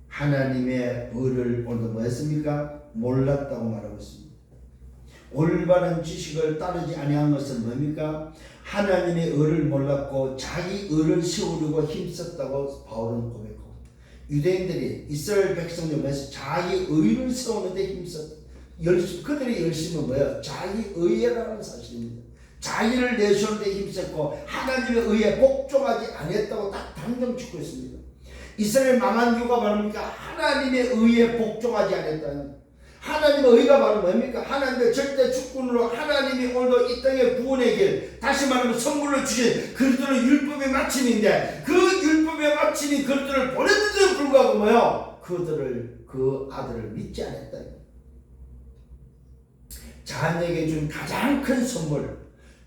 하나님의 의를 오늘 뭐 했습니까? 몰랐다고 말하고 있습니다. 올바른 지식을 따르지 아니한 것은 뭡니까? 하나님의 의를 몰랐고 자기 의를 세우려고 힘썼다고 바울은 고백합니다. 유대인들이 이스라엘 백성들에서 자기 의를 세우는데 힘썼다. 그들의 열심은 뭐예요? 자기 의라는 사실입니다. 자기를 내세우는데 힘썼고 하나님의 의에 복종하지 아니했다고 딱 단정 짓고 있습니다. 이스라엘 망한 이유가 바로니까 하나님의 의에 복종하지 않았다는. 하나님의 의가 바로 뭡니까? 하나님의 절대 주권으로 하나님이 오늘도 이 땅의 구원의 길, 다시 말하면 선물을 주신 그리스도의 율법의 마침인데 그 율법의 마침이 그들을 보냈는데도 불구하고 뭐요? 그 아들을 믿지 않았다. 자녀에게 준 가장 큰 선물,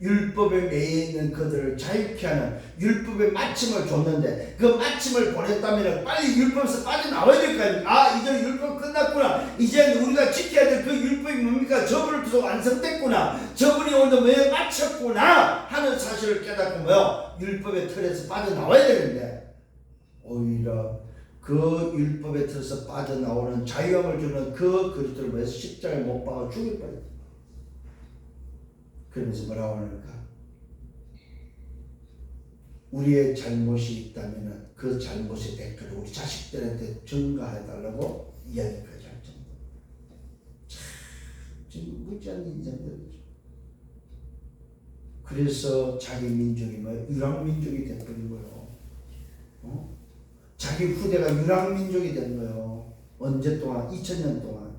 율법에 매여 있는 그들을 자유케 하는 율법의 마침을 줬는데 그 마침을 보냈다면 빨리 율법에서 빠져나와야 될 거 아닙니까? 아, 이제 율법 끝났구나. 이제 우리가 지켜야 될 그 율법이 뭡니까? 저분을 통해서 완성됐구나. 저분이 오늘 왜 마쳤구나 하는 사실을 깨닫고 뭐요? 율법의 틀에서 빠져나와야 되는데 오히려 그 율법의 틀에서 빠져나오는 자유함을 주는 그 그리스도를 위해서 십자가에 못 박아 죽일 뻔했다. 그러면서 뭐라고 하는가? 우리의 잘못이 있다면 그 잘못의 대가를 우리 자식들한테 전가해달라고 이야기까지 할 정도. 참 지금 무지한 인생들이죠. 그래서 자기 민족이 뭐 유랑민족이 돼버린 거예요. 자기 후대가 유랑민족이 된 거예요. 언제 동안? 2000년 동안.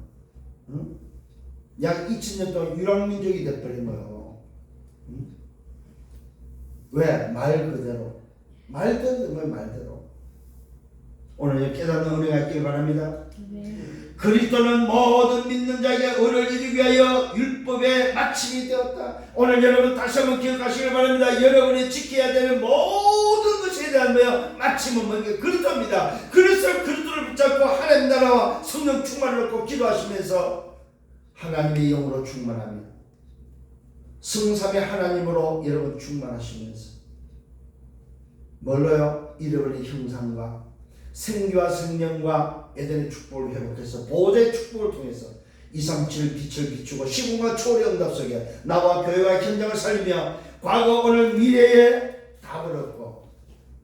약 2000년 동안 유랑민족이 돼버린 거예요. 왜? 말 그대로. 말대로. 오늘 깨닫는 은혜가 있기를 바랍니다. 그리스도는 모든 믿는 자에게 의를 이루기 위하여 율법의 마침이 되었다. 오늘 여러분 다시 한번 기억하시길 바랍니다. 여러분이 지켜야 되는 모든 것에 대한 마침은 뭔가 그리스도입니다. 그래서 그리스도를 붙잡고 하나님 나라와 성령 충만을 얻고 기도하시면서 하나님의 영으로 충만합니다. 성삼의 하나님으로 여러분 충만하시면서 뭘로요? 잃어버린 형상과 생기와 생명과 에덴의 축복을 회복해서 보호자의 축복을 통해서 237 빛을 비추고 시공과 초월의 응답 속에 나와 교회와 현장을 살리며 과거 오늘 미래에 답을 얻고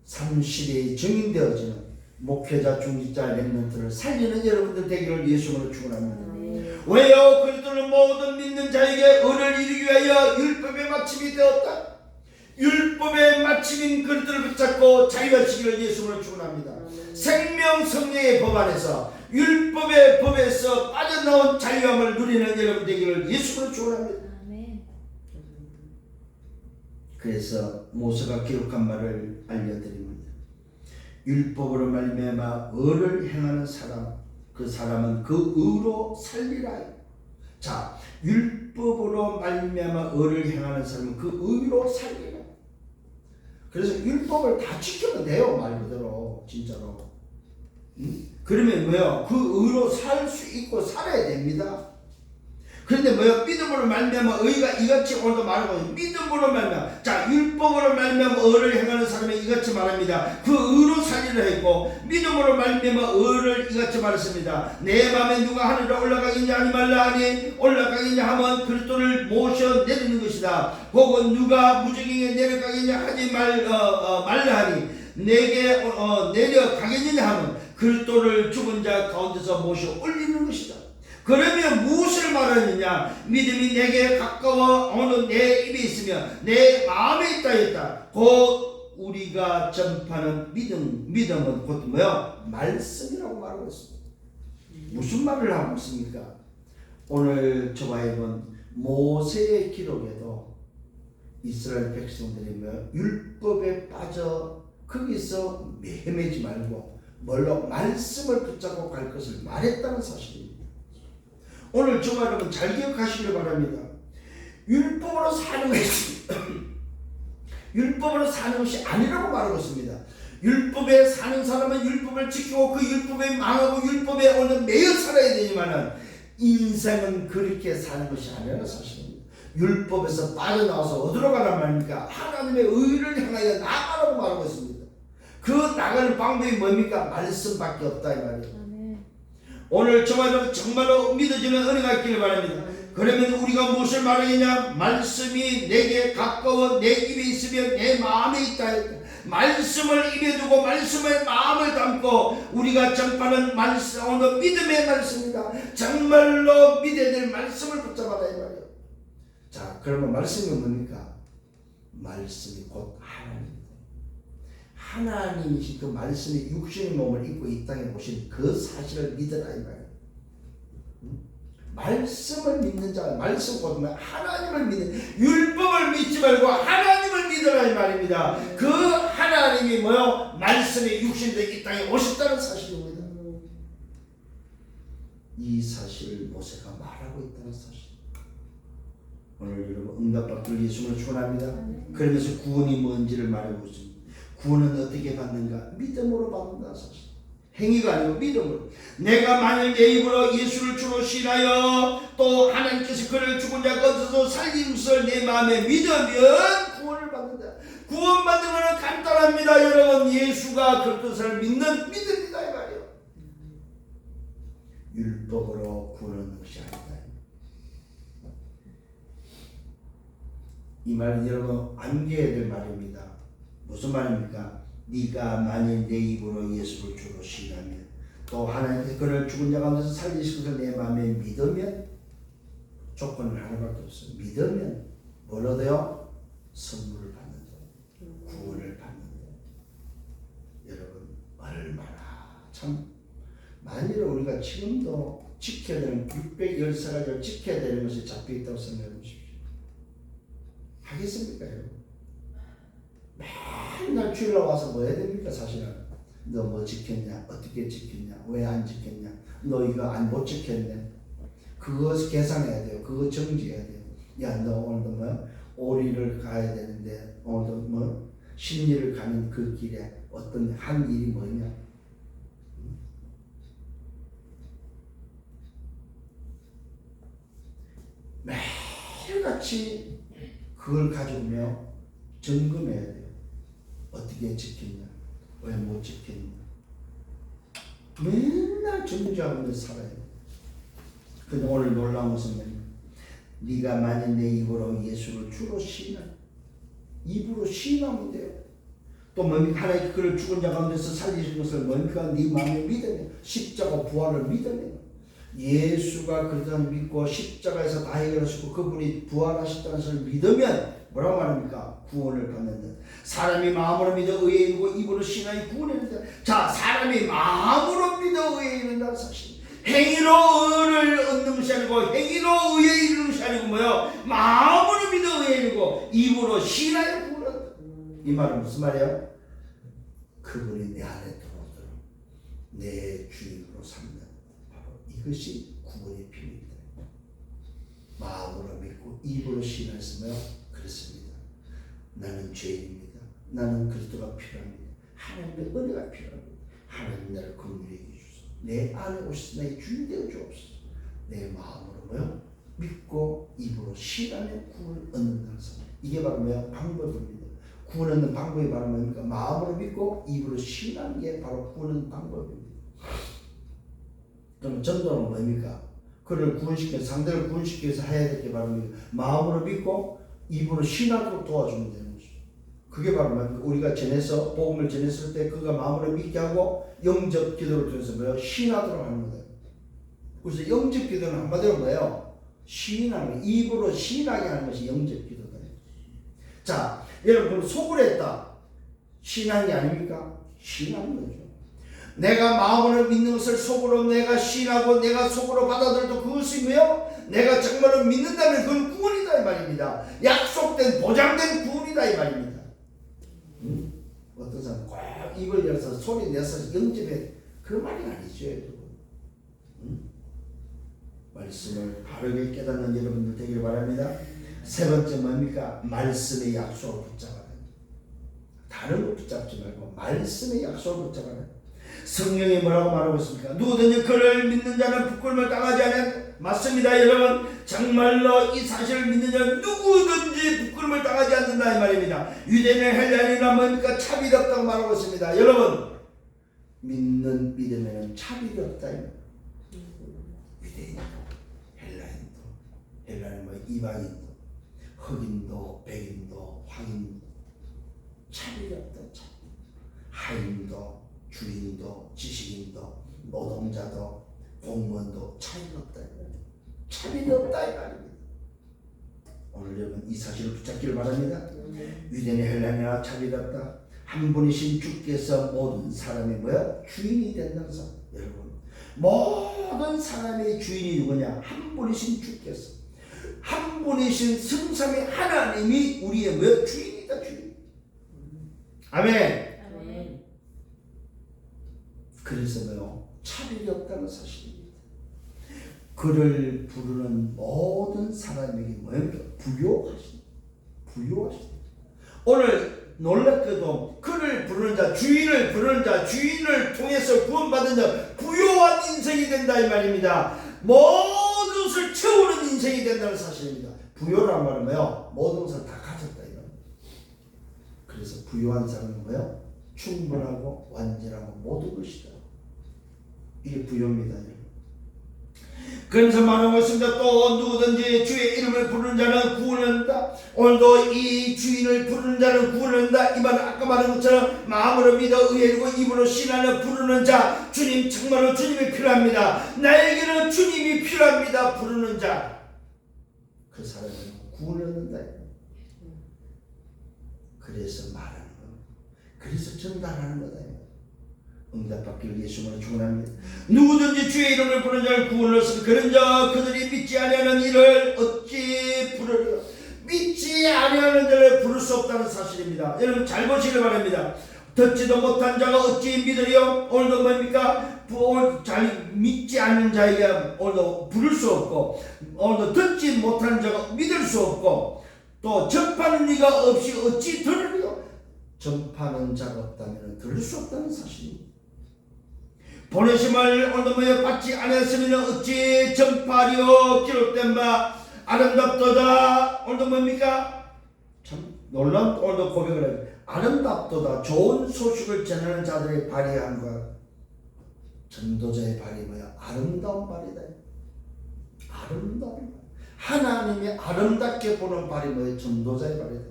3시대에 증인되어지는 목회자 중직자 렘넌트를 살리는 여러분들 되기를 예수님으로 축원합니다. 왜요? 그리스도는 모든 믿는 자에게 의를 이루기 위하여 율법의 마침이 되었다. 율법의 마침인 그리스도를 붙잡고 자유하시기를 예수님으로 축원합니다. 생명 성령의 법 안에서 율법의 법에서 빠져나온 자유함을 누리는 여러분 되기를 예수님으로 축원합니다. 그래서 모세가 기록한 말을 알려드립니다. 율법으로 말미암아 의를 행하는 사람, 그 사람은 그 의로 살리라. 자, 율법으로 말미암아 의를 행하는 사람은 그 의로 살리라. 그래서 율법을 다 지키면 돼요. 말 그대로 진짜로. 그러면 뭐요? 그 의로 살 수 있고 살아야 됩니다. 그런데 뭐요? 믿음으로 말미암아 의가 이같이 오늘도 말하고 믿음으로 말미암아, 자, 율법으로 말미암아 의를 행하는 사람이 이같이 말합니다. 그 의로 살리라 했고 믿음으로 말미암아 의를 이같이 말했습니다. 내 맘에 누가 하늘에 올라가겠냐 하니 말라 하니 올라가겠냐 하면 그리스도를 모셔 내리는 것이다. 혹은 누가 무적에게 내려가겠냐 하지 말라 하니 내게 내려가겠느냐 하면 그리스도를 죽은 자 가운데서 모셔 올리는 것이다. 그러면 무엇을 말하느냐? 믿음이 내게 가까워 오늘 내 입에 있으며 내 마음에 있다 했다. 곧 우리가 전파하는 믿음은 곧 뭐요? 말씀이라고 말하고 있습니다. 무슨 말을 하고 있습니까? 오늘 저와 여러분 모세의 기록에도 이스라엘 백성들이 율법에 빠져 거기서 헤매지 말고 뭘로 말씀을 붙잡고 갈 것을 말했다는 사실입니다. 오늘 저와 여러분 잘 기억하시길 바랍니다. 율법으로 사는 것이 율법으로 사는 것이 아니라고 말하고 있습니다. 율법에 사는 사람은 율법을 지키고 그 율법에 망하고 율법에 오늘 매여 살아야 되지만은 인생은 그렇게 사는 것이 아니라는 사실입니다. 율법에서 빠져나와서 어디로 가란 말입니까? 하나님의 의를 향하여 나가라고 말하고 있습니다. 그 나가는 방법이 뭡니까? 말씀밖에 없다 이 말이에요. 오늘 저와 정말로 믿어지는 은혜가 있기를 바랍니다. 그러면 우리가 무엇을 말하겠냐? 말씀이 내게 가까워 내 입에 있으면 내 마음에 있다. 말씀을 입에 두고 말씀의 마음을 담고 우리가 전파하는 말씀, 오늘 믿음의 말씀입니다. 정말로 믿어야 될 말씀을 붙잡아라 이 말이에요. 자, 그러면 말씀이 뭡니까? 말씀이 곧 하나님입니다. 하나님이신 그 말씀이 육신의 몸을 입고 이 땅에 오신 그 사실을 믿으라 이 말이에요. 말씀을 믿는 자, 말씀 곧 하나님을 믿는, 율법을 믿지 말고 하나님을 믿으라 이 말입니다. 그 하나님이 뭐요? 말씀이 육신되어 이 땅에 오셨다는 사실입니다. 이 사실을 모세가 말하고 있다는 사실. 오늘 여러분 응답받길 예수님을 축원합니다. 그러면서 구원이 뭔지를 말하고 있습니다. 구원은 어떻게 받는가? 믿음으로 받는다 사실. 행위가 아니고 믿음으로. 내가 만일 내 입으로 예수를 주로 신하여 또 하나님께서 그를 죽은 자 가운데서 살린 것을 내 마음에 믿으면 구원을 받는다. 구원받는 것은 간단합니다. 여러분 예수가 그리스도를 믿는 믿음이다 이 말이에요. 율법으로 구원하는 것이 아니다. 이 말은 여러분 암기해야 될 말입니다. 무슨 말입니까? 네가 만일 내 입으로 예수를 주로 신하면 또 하나님께서 그를 죽은 자 가운데서 살리신 것을 내 마음에 믿으면 조건은 하나밖에 없어요. 믿으면 뭘 얻어요? 선물을 받는다. 구원을 받는다. 여러분 얼마나 참 만일 우리가 지금도 지켜야 되는 613가지를 지켜야 되는 것이 잡혀있다고 생각해 보십시오. 하겠습니까 여러분? 맨날 주일날 와서 뭐 해야 됩니까? 사실은 너 뭐 지켰냐? 어떻게 지켰냐? 왜 안 지켰냐? 너 이거 못 지켰네? 그거 계산해야 돼요. 그거 정지해야 돼요. 야 너 오늘도 뭐 오리를 가야 되는데 오늘도 뭐 심리를 가는 그 길에 어떤 한 일이 뭐냐? 매일같이 그걸 가지고며 점검해야 돼요. 어떻게 지켰냐? 왜 못 지켰냐? 맨날 정지하고 살아요. 근데 오늘 놀라운 것은 뭐냐? 네가 만일 내 입으로 예수를 주로 신하, 입으로 신하면 돼요. 또 뭡니까? 하나님께 그를 죽은 자 가운데서 살리신 것을 뭡니까? 네 마음에 믿으면 십자가 부활을 믿으면 예수가 그리스도를 믿고 십자가에서 다 해결하시고 그분이 부활하셨다는 것을 믿으면 뭐라고 말합니까? 구원을 받는다. 사람이 마음으로 믿어 의에 이르고 입으로 신하여 구원을 얻는다. 자, 사람이 마음으로 믿어 의에 이른다는 사실. 행위로 의를 얻는 것이 아니고 행위로 의에 이르는 것이 아니고 뭐요? 마음으로 믿어 의에 이르고 입으로 신하여 구원을 얻는다. 이 말은 무슨 말이에요? 그분이 내 안에 들어오도록 내 주인으로 삼는 바로 이것이 구원의 비밀이다. 마음으로 믿고 입으로 신하였으며 그렇습니다. 나는 죄인입니다. 나는 그리스도가 필요합니다. 하나님의 은혜가 필요합니다. 하나님 나를 긍휼히 여기소서. 내 안에 오셔서 나의 주인 되어 주옵소서. 내 마음으로 뭐요? 믿고 입으로 신하면 구원을 얻는다는 사실. 이게 바로 뭐요? 방법입니다. 구원 얻는 방법이 바로 뭡니까? 마음으로 믿고 입으로 신하는 게 바로 구원 얻는 방법입니다. 그럼 전도는 뭡니까? 그를 구원시켜 상대를 구원시키기 위해서 해야 될 게 바로 뭡니까? 마음으로 믿고 입으로 신하도록 도와주면 되는 것이죠. 그게 바로 뭡니까? 우리가 전해서 복음을 전했을 때 그가 마음으로 믿게 하고 영접 기도를 통해서 뭐예요? 신하도록 하는 거예요. 그래서 영접 기도는 한마디로 뭐예요? 신하는 입으로 신하게 하는 것이 영접 기도다. 자, 여러분 속으로 했다. 신한 게 아닙니까? 신하는 거죠. 내가 마음으로 믿는 것을 속으로 내가 신하고 내가 속으로 받아들여도 그것이 뭐요? 내가 정말로 믿는다면 그건 구원이다 이 말입니다. 약속된 보장된 구원이다 이 말입니다. 어떤 사람 꼭 입을 열어서 소리 내서 영접해 그 말이 아니죠. 말씀을 바르게 깨닫는 여러분들 되기를 바랍니다. 세 번째 뭡니까? 말씀의 약속을 붙잡아라. 다른 거 붙잡지 말고 말씀의 약속을 붙잡아라. 성령이 뭐라고 말하고 있습니까? 누구든지 그를 믿는 자는 부끄러움을 당하지 않는 맞습니다. 여러분 정말로 이 사실을 믿는 자는 누구든지 부끄러움을 당하지 않는다 이 말입니다. 유대인의 헬라인이나 뭡니까? 차별이 없다고 말하고 있습니다. 여러분 믿는 믿음에는 차별이 없다. 유대인도 헬라인 뭐 이방인도 흑인도 백인도 황인도 차별이 없다. 하인도 주인도 지식인도 노동자도 공무원도 차별이 없다. 차별이 없다 이 말입니다. 오늘 여러분 이 사실을 붙잡기를 바랍니다. 유대인의 헬라인이나 차별이 없다. 한 분이신 주께서 모든 사람이 뭐야? 주인이 된다는 사람. 여러분 모든 사람의 주인이 누구냐? 한 분이신 주께서 한 분이신 성삼위 하나님이 우리의 뭐야? 주인이다. 주인. 아멘. 그래서 뭐요? 차별이 없다는 사실입니다. 그를 부르는 모든 사람에게 뭐입니까? 부요하시다. 오늘 놀랍게도 그를 부르는 자, 주인을 부르는 자, 주인을 통해서 구원받은 자, 부요한 인생이 된다 이 말입니다. 모든 것을 채우는 인생이 된다는 사실입니다. 부요란 말은 뭐예요? 모든 것을 다 가졌다 이거. 그래서 부요한 사람은 뭐예요? 충분하고 완전하고 모든 것이다. 이게 부요입니다. 그래서 말하고 있습니다. 또 누구든지 주의 이름을 부르는 자는 구원을 얻는다. 오늘도 이 주인을 부르는 자는 구원을 얻는다. 이 말은 아까 말한 것처럼 마음으로 믿어 의뢰하고 입으로 신하여 부르는 자, 주님 정말로 주님이 필요합니다. 나에게는 주님이 필요합니다. 부르는 자, 그 사람은 구원을 얻는다. 그래서 말하는 겁니다. 그래서 전달하는 거다. 응답받기를 예수님으로 축원합니다. 누구든지 주의 이름을 부르는 자를 구원을 얻으며 그런 자 그들이 믿지 아니하는 이를 어찌 부르리요. 믿지 아니하는 자를 부를 수 없다는 사실입니다. 여러분 잘 보시길 바랍니다. 듣지도 못한 자가 어찌 믿으리요. 오늘도 뭡니까? 잘 믿지 않는 자에게 오늘도 부를 수 없고, 오늘도 듣지 못하는 자가 믿을 수 없고, 또 접하는 이가 없이 어찌 들으리요. 전파하는 자가 없다면 들을 수 없다는 사실입니다. 보내심을 오늘도 받지 않았으면 어찌 전파하리요. 기록된 바 아름답도다. 오늘도 뭡니까? 참 놀라운 오늘도 고백을 해요. 아름답도다. 좋은 소식을 전하는 자들의 발휘함과 전도자의 발이 뭐야? 아름다운 발이다. 아름다운 하나님이 아름답게 보는 발이 뭐예요? 전도자의 발이다.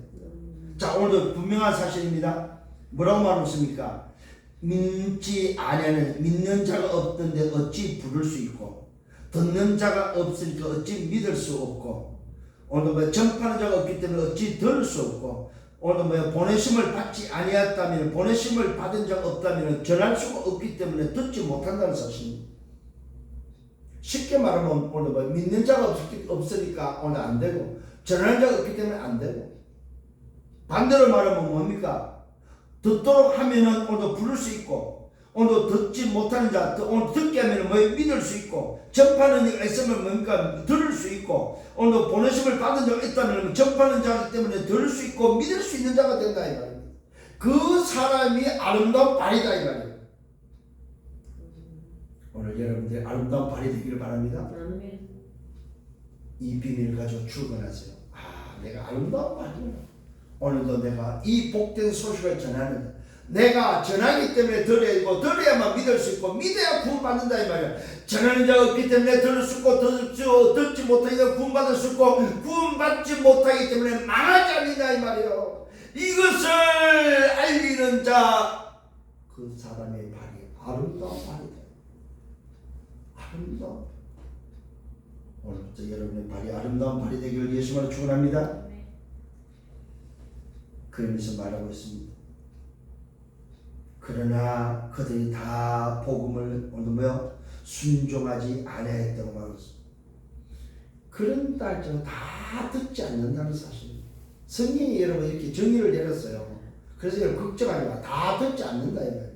자, 오늘도 분명한 사실입니다. 뭐라고 말했습니까? 믿지 아니하는, 믿는 자가 없던데 어찌 부를 수 있고, 듣는 자가 없으니까 어찌 믿을 수 없고, 오늘도 뭐 전파하는 자가 없기 때문에 어찌 들을 수 없고, 오늘도 뭐 보내심을 받지 아니했다면, 보내심을 받은 자가 없다면 전할 수가 없기 때문에 듣지 못한다는 사실입니다. 쉽게 말하면 오늘 뭐 믿는 자가 없으니까 오늘 안 되고, 전하는 자가 없기 때문에 안 되고, 반대로 말하면 뭡니까? 듣도록 하면은 오늘도 부를 수 있고, 오늘도 듣지 못하는 자, 오늘 듣게 하면은 뭐 믿을 수 있고, 접하는 자가 있으면 뭡니까? 들을 수 있고, 오늘도 보내심을 받은 자가 있다면 접하는 자이기 때문에 들을 수 있고 믿을 수 있는 자가 된다 이 말입니다. 그 사람이 아름다운 발이다 이 말이에요. 오늘 여러분들이 아름다운 발이 되기를 바랍니다. 이 비밀을 가지고 출근하세요. 아, 내가 아름다운 발이구나. 오늘도 내가 이 복된 소식을 전하는, 내가 전하기 때문에 들어야 되고, 들어야만 믿을 수 있고, 믿어야 구원받는다 이 말이야. 전하는 자가 없기 때문에 들을 수 있고, 듣지 못하니까 구원받을 수 있고, 구원받지 못하기 때문에 망하지 않는다 이 말이요. 이것을 알리는 자, 그 사람의 발이 아름다운 발이다. 아름다운. 오늘부터 여러분의 발이 아름다운 발이 되기를 예수님으로 축원합니다. 그러면서 말하고 있습니다. 그러나 그들이 다 복음을 오늘 뭐요? 순종하지 아니했다고 말하고 있습니다. 그런 딸들은 다 듣지 않는다는 사실입니다. 성경이 여러분 이렇게 정의를 내렸어요. 그래서 여러분 걱정하지 마. 다 듣지 않는다 이 말이에요.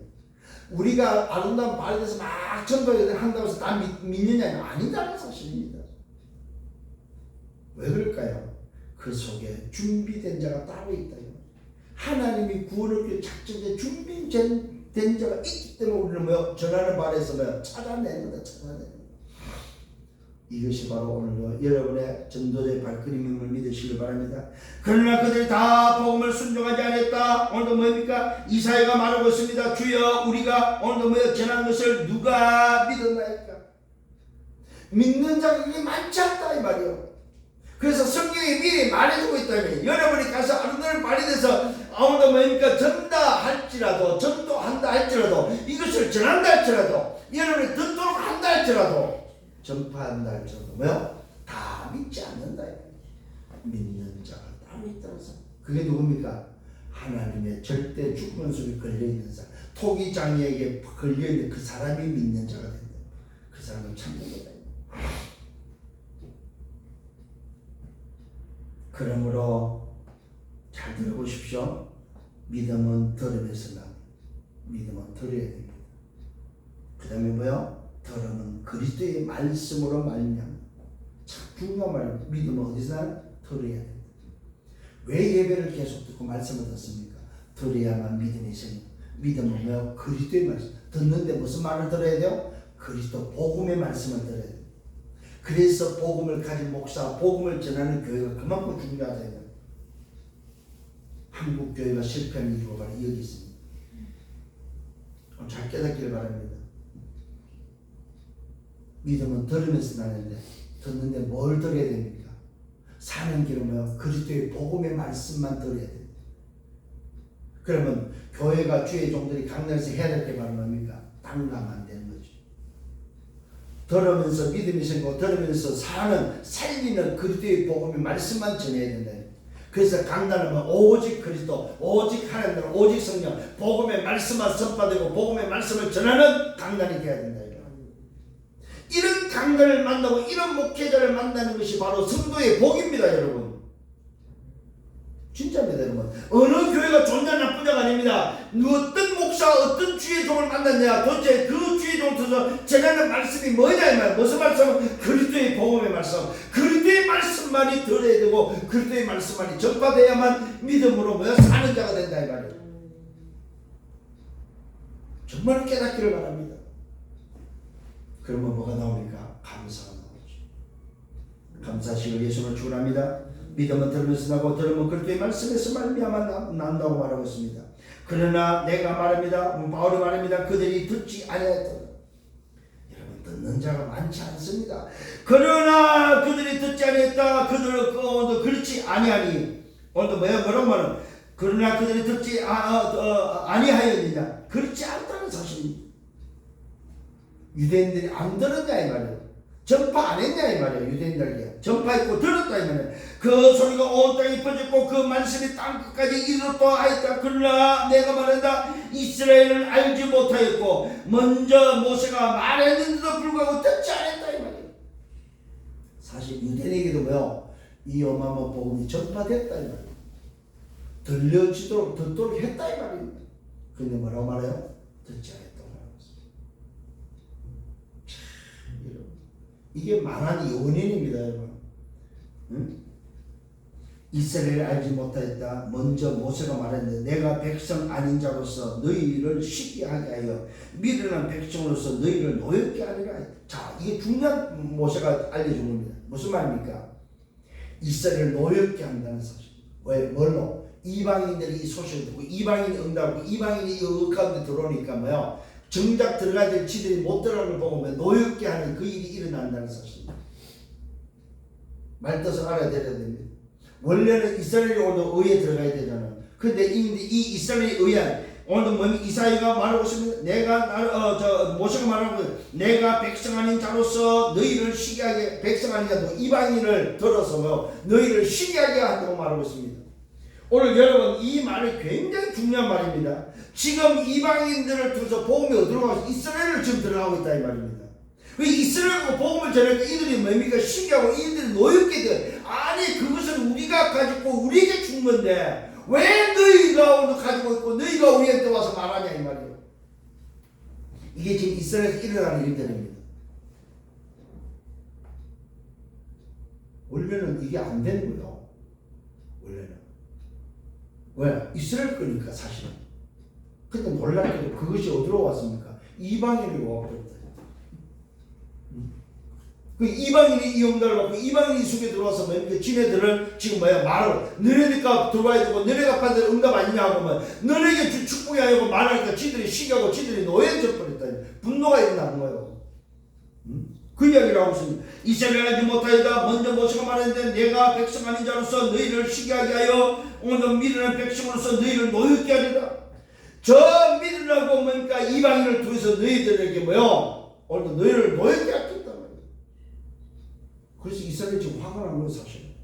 우리가 아름다운 발에 대해서 막 전도를 한다고 해서 다 믿느냐? 아니다는 사실입니다. 왜 그럴까요? 그 속에 준비된 자가 따로 있다. 하나님이 구원을 위해 작정에 준비된 자가 있기 때문에 우리는 뭐 전하는 발에서 뭐 찾아내는 거다. 찾아내는 거다. 이것이 바로 오늘도 여러분의 전도자의 발걸음임을 믿으시길 바랍니다. 그러나 그들이 다 복음을 순종하지 않았다. 오늘도 뭡니까? 이사야가 말하고 있습니다. 주여 우리가 오늘도 뭐 전하는 것을 누가 믿었나이까? 믿는 자가 그게 많지 않다 이 말이요. 그래서 성경이 미리 말해주고 있다면 여러분이 가서 아름다운 발이 돼서 오늘도 뭡니까? 전도한다 할지라도 이것을 전한다 할지라도 여러분이 듣도록 한다 할지라도 전파한다 할지라도 뭐요? 다 믿지 않는다. 믿는 자가 따로 있다는 사람. 그게 누굽니까? 하나님의 절대 주권 속에 걸려있는 사람. 토기장이에게 걸려있는 그 사람이 믿는 자가 된다. 그 사람은 참는 거다. 그러므로 잘 들어보십시오. 믿음은 들음에서 납니다. 믿음은 들어야 됩니다. 그 다음에 뭐요? 들으면 그리스도의 말씀으로 말미암아. 참 중요한 말입니다. 믿음은 어디서 들어야 된다. 왜 예배를 계속 듣고 말씀을 듣습니까? 들어야만 믿음이 생깁니다. 믿음은 뭐요? 그리스도의 말씀. 듣는데 무슨 말을 들어야 돼요? 그리스도 복음의 말씀을 들어야 돼요. 그래서 복음을 가진 목사, 복음을 전하는 교회가 그만큼 중요하다. 한국 교회가 실패한 이유가 바로 여기 있습니다. 잘 깨닫기를 바랍니다. 믿음은 들으면서 나는데 듣는데 뭘 들어야 됩니까? 사는 길은 뭐요? 그리스도의 복음의 말씀만 들어야 됩니다. 그러면 교회가 주의 종들이 강단에서 해야 될 게 바로 뭡니까? 당가면 안 되는 거죠. 들으면서 믿음이 생기고 들으면서 사는 살리는 그리스도의 복음의 말씀만 전해야 된다. 그래서 강단은 오직 그리스도, 오직 하나님 나라, 오직 성령, 복음의 말씀만 선포되고 복음의 말씀을 전하는 강단이 되어야 된다. 이런 강단을 만나고 이런 목회자를 만나는 것이 바로 성도의 복입니다, 여러분. 진짜입니다, 여러분. 어느 교회가 존재 나쁜 자가 아닙니다. 어떤 목사, 어떤 주의 종을 만났냐, 도대체 그 주의 종을 통해서 전하는 말씀이 뭐냐, 이 말. 무슨 말씀은? 그리스도의 복음의 말씀. 그리스도의 말씀만이 들어야 되고, 그리스도의 말씀만이 전파되어야만 믿음으로 뭐야? 사는 자가 된다, 이 말이에요. 정말 깨닫기를 바랍니다. 그러면 뭐가 나옵니까? 감사가 나오죠. 감사식을 예수님을 축원합니다. 믿음은 들으면서 나고 들으면 그리스도의 말씀에서 말미암아 난다고 말하고 있습니다. 그러나 내가 말합니다. 바울이 말합니다. 그들이 듣지 아니하였다. 여러분 듣는 자가 많지 않습니다. 그러나 그들이 듣지 아니했다. 그들은 그렇지 아니하니. 오늘도 뭐라고 말하는? 그러나 그들이 듣지 아니하였느냐. 그렇지 않다는 사실입니다. 유대인들이 안 들었냐 이 말이에요. 전파 안 했냐 이 말이에요. 유대인들에게 전파했고 들었다 이 말이에요. 그 소리가 온 땅에 퍼졌고 그 말씀이 땅끝까지 이르렀다 하였다. 그러나 내가 말한다. 이스라엘을 알지 못하였고 먼저 모세가 말했는데도 불구하고 듣지 않았다 이 말이에요. 사실 유대인에게도 뭐요? 이 어마어마한 복음이 전파됐다 이 말이에요. 들려지도록 듣도록 했다 이 말입니다. 근데 뭐라고 말해요? 듣지 않았다. 이게 망한 원인입니다, 여러분. 응? 이스라엘을 알지 못하였다. 먼저 모세가 말했는데 내가 백성 아닌 자로서 너희를 쉬게 하게 하여 미련한 백성으로서 너희를 노엽게 하리라. 자, 이게 중요한 모세가 알려준 겁니다. 무슨 말입니까? 이스라엘을 노엽게 한다는 사실. 왜? 뭘로? 이방인들이 이 소식을 듣고 이방인이 응답하고 이방인이 이 가운데 들어오니까 뭐요? 정작 들어가야 될 지들이 못 들어가는 걸 보고 노엽게 하는 그 일이 일어난다는 사실입니다. 말뜻을 알아야 됩니다. 원래는 이스라엘이 오늘 의에 들어가야 되잖아요. 그런데 이 이스라엘의 의에 오늘 뭐 이사야가 말하고 있습니다. 내가 모세가 말하고 내가 백성 아닌 자로서 너희를 쉬게 하게 백성 아닌 자도 이방인을 들어서 너희를 쉬게 하게 한다고 말하고 있습니다. 오늘 여러분 이 말이 굉장히 중요한 말입니다. 지금 이방인들을 통해서 복음이 어디로 가서 이스라엘을 지금 들어가고 있다 이 말입니다. 이스라엘과 복음을 전하니까 이들이 뭡니까? 신기하고 이들이 노엽게 돼. 아니 그것은 우리가 가지고 우리에게 준 건데 왜 너희가 오늘 가지고 있고 너희가 우리한테 와서 말하냐 이 말이에요. 이게 지금 이스라엘에서 일어나는 일들입니다. 원래는 이게 안 되는 거예요. 원래는. 왜? 이스라엘 거니까 사실은. 근데 놀랍게도 그것이 어디로 왔습니까? 이방인으로 와버렸다. 그 이방인이 이 응답을 받고 이방인이 속에 들어와서 뭡니까? 지네들을 지금 말을 너네니까 들어와야 되고 너네가 받은 응답 아니냐 하고 너네에게 축복이 아니고 말하니까 지들이 시기하고 지들이 노예져 버렸다. 분노가 일어나는 거예요. 그 이야기를 하고 있습니다. 이스라엘 알지 못하였다. 먼저 모세가 말했는데 내가 백성 아닌 자로서 너희를 시기하게 하여 오늘 미련한 백성으로서 너희를 노엽게 하리라. 저 믿으라고 뭡니까? 이방인을 통해서 너희들에게 오늘 너희를 노엽게 하겠다. 그래서 이스라엘이 지금 화가 난 거예요, 사실.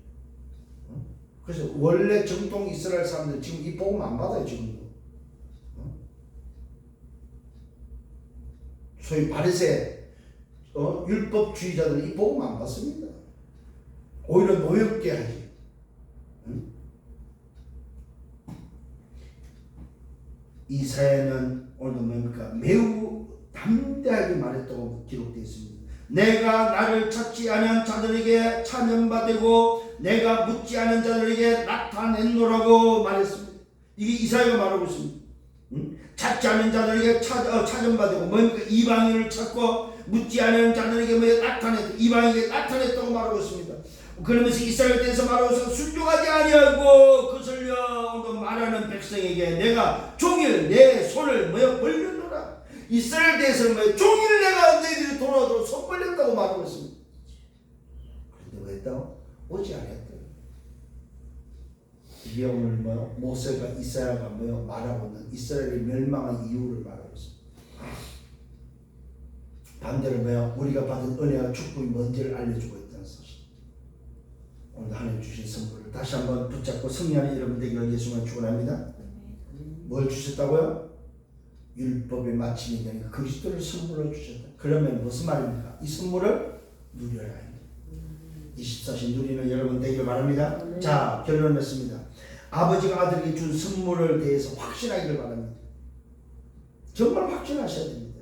그래서 원래 정통 이스라엘 사람들 지금 이 복음 안 받아요, 지금도. 소위 바리새 율법주의자들은 이 복음 안 받습니다. 오히려 노엽게 하지. 이 사회는 오늘 뭡니까? 매우 담대하게 말했다고 기록되어 있습니다. 내가 나를 찾지 않은 자들에게 찬양받고 내가 묻지 않은 자들에게 나타냈노라고 말했습니다. 이게 이사야가 말하고 있습니다. 찾지 않은 자들에게 찬양받고 뭡니까? 이방인을 찾고 묻지 않은 자들에게 나타냈다. 이방인에게 나타냈다고 말하고 있습니다. 그러면서 이스라엘에 대해서 말하고 있어 순종하지 아니하고 거슬려 말하는 백성에게 내가 종일 내 손을 벌려놓으라. 이스라엘에 대해서는 종일 내가 너희들이 돌아오도록 손 벌렸다고 말하고 있습니다. 그런데 왜 했다고? 오지 않았다. 이게 오늘 모세가 이사야가 말하고 있는 이스라엘이 멸망한 이유를 말하고 있습니다. 반대로 우리가 받은 은혜와 축복이 뭔지를 알려주고 있다는 사실. 오늘 하나님 주신 선물을 다시 한번 붙잡고 승리하는 여러분 되기를 예수님을 축원합니다. 뭘 주셨다고요? 율법의 마침이 되는 그리스도를 선물로 주셨다. 그러면 무슨 말입니까? 이 선물을 누려라. 24시 누리는 여러분 되기를 바랍니다. 자, 결론을 맺습니다. 아버지가 아들에게 준 선물을 대해서 확신하기를 바랍니다. 정말 확신하셔야 됩니다.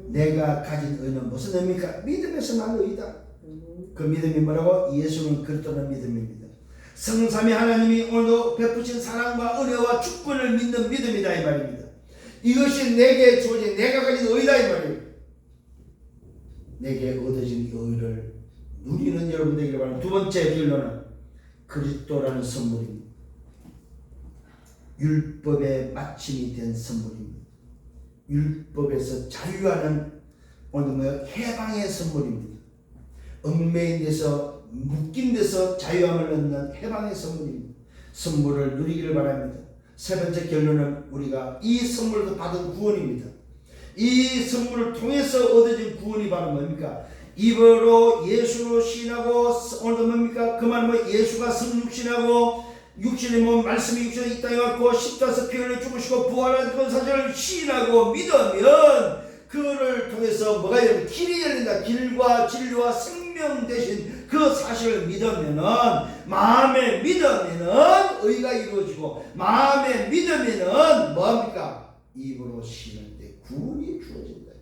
내가 가진 의는 무슨 의입니까? 믿음에서 난 의다. 그 믿음이 뭐라고? 예수는 그리스도는 믿음입니다. 성삼위 하나님이 오늘도 베푸신 사랑과 은혜와 주권을 믿는 믿음이다 이 말입니다. 이것이 내게 주어진 내가 가진 의다 이 말이에요. 내게 얻어진 이 의를 누리는 여러분 되기를 바랍니다. 두 번째 결론은 그리스도라는 선물입니다. 율법의 마침이 된 선물입니다. 율법에서 자유하는 오늘 해방의 선물입니다. 얽매인 데서 묶인 데서 자유함을 얻는 해방의 선물입니다. 선물을 누리기를 바랍니다. 세 번째 결론은 우리가 이 선물을 받은 구원입니다. 이 선물을 통해서 얻어진 구원이 바로 뭡니까? 입으로 예수로 시인하고 오늘도 뭡니까? 그 말은 예수가 성육신하고 육신의 몸 말씀이 육신에 이 땅에 왔고 십자가에서 피 흘려 죽으시고 부활한 그 사실을 시인하고 믿으면 그를 통해서 뭐가 열립니다? 길이 열린다. 길과 진리와 생명 되신 그 사실을 믿으면은 마음에 믿으면은 의가 이루어지고 마음에 믿으면은 뭐합니까? 입으로 시인할 때 구원이 주어진다.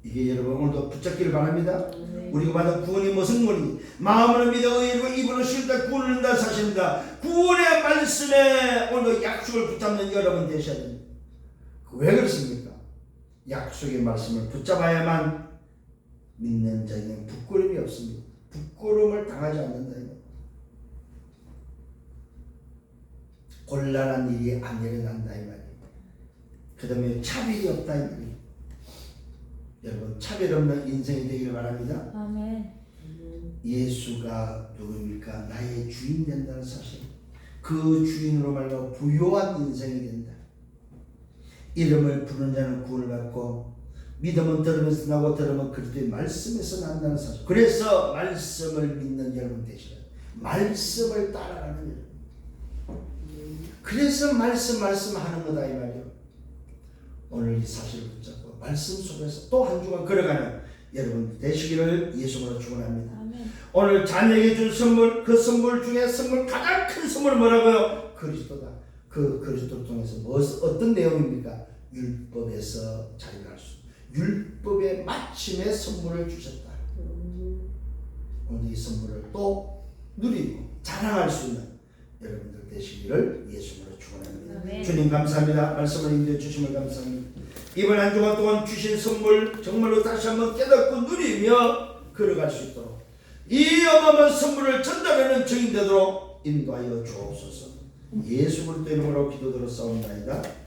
이게 여러분 오늘도 붙잡기를 바랍니다. 우리가 받은 구원이 무슨 구원이? 마음으로 믿어 의로 입으로 쉴 때 구원을 한다는 사실입니다. 구원의 말씀에 오늘도 약속을 붙잡는 여러분 되셔야 됩니다. 왜 그렇습니까? 약속의 말씀을 붙잡아야만 믿는 자에게는 부끄러움이 없습니다. 부끄러움을 당하지 않는다. 곤란한 일이 안 일어난다 이 말이에요. 그 다음에 차별이 없다 이 말이에요. 여러분 차별 없는 인생이 되기를 바랍니다. 아멘. 예수가 누구입니까? 나의 주인 된다는 사실. 그 주인으로 말하여 부요한 인생이 된다. 이름을 부르는 자는 구원을 받고 믿음은 들으면서 나고 들으면 그리스도의 말씀에서 난다는 사실. 그래서 말씀을 믿는 여러분 되시라. 말씀을 따라가는 여러분. 그래서 말씀하는 거다 이 말이요. 오늘 이 사실을 붙잡고 말씀 속에서 또 한 주간 걸어가는 여러분 되시기를 예수님으로 축원합니다. 아멘. 오늘 자녀에게 준 선물, 그 선물 중에 가장 큰 선물은 뭐라고요? 그리스도다. 그 그리스도를 통해서 어떤 내용입니까? 율법에서 자유할 수, 율법의 마침의 선물을 주셨다. 오늘 이 선물을 또 누리고 자랑할 수 있는 여러분들 되시기를 예수님으로 축원합니다. 아멘. 주님 감사합니다. 말씀을 인도해 주심을 감사합니다. 이번 한 주간 동안 주신 선물 정말로 다시 한번 깨닫고 누리며 걸어갈 수 있도록 이 어마어마한 선물을 전달하는 증인 되도록 인도하여 주옵소서. 예수 그리스도 이름으로 기도드렸사옵나이다.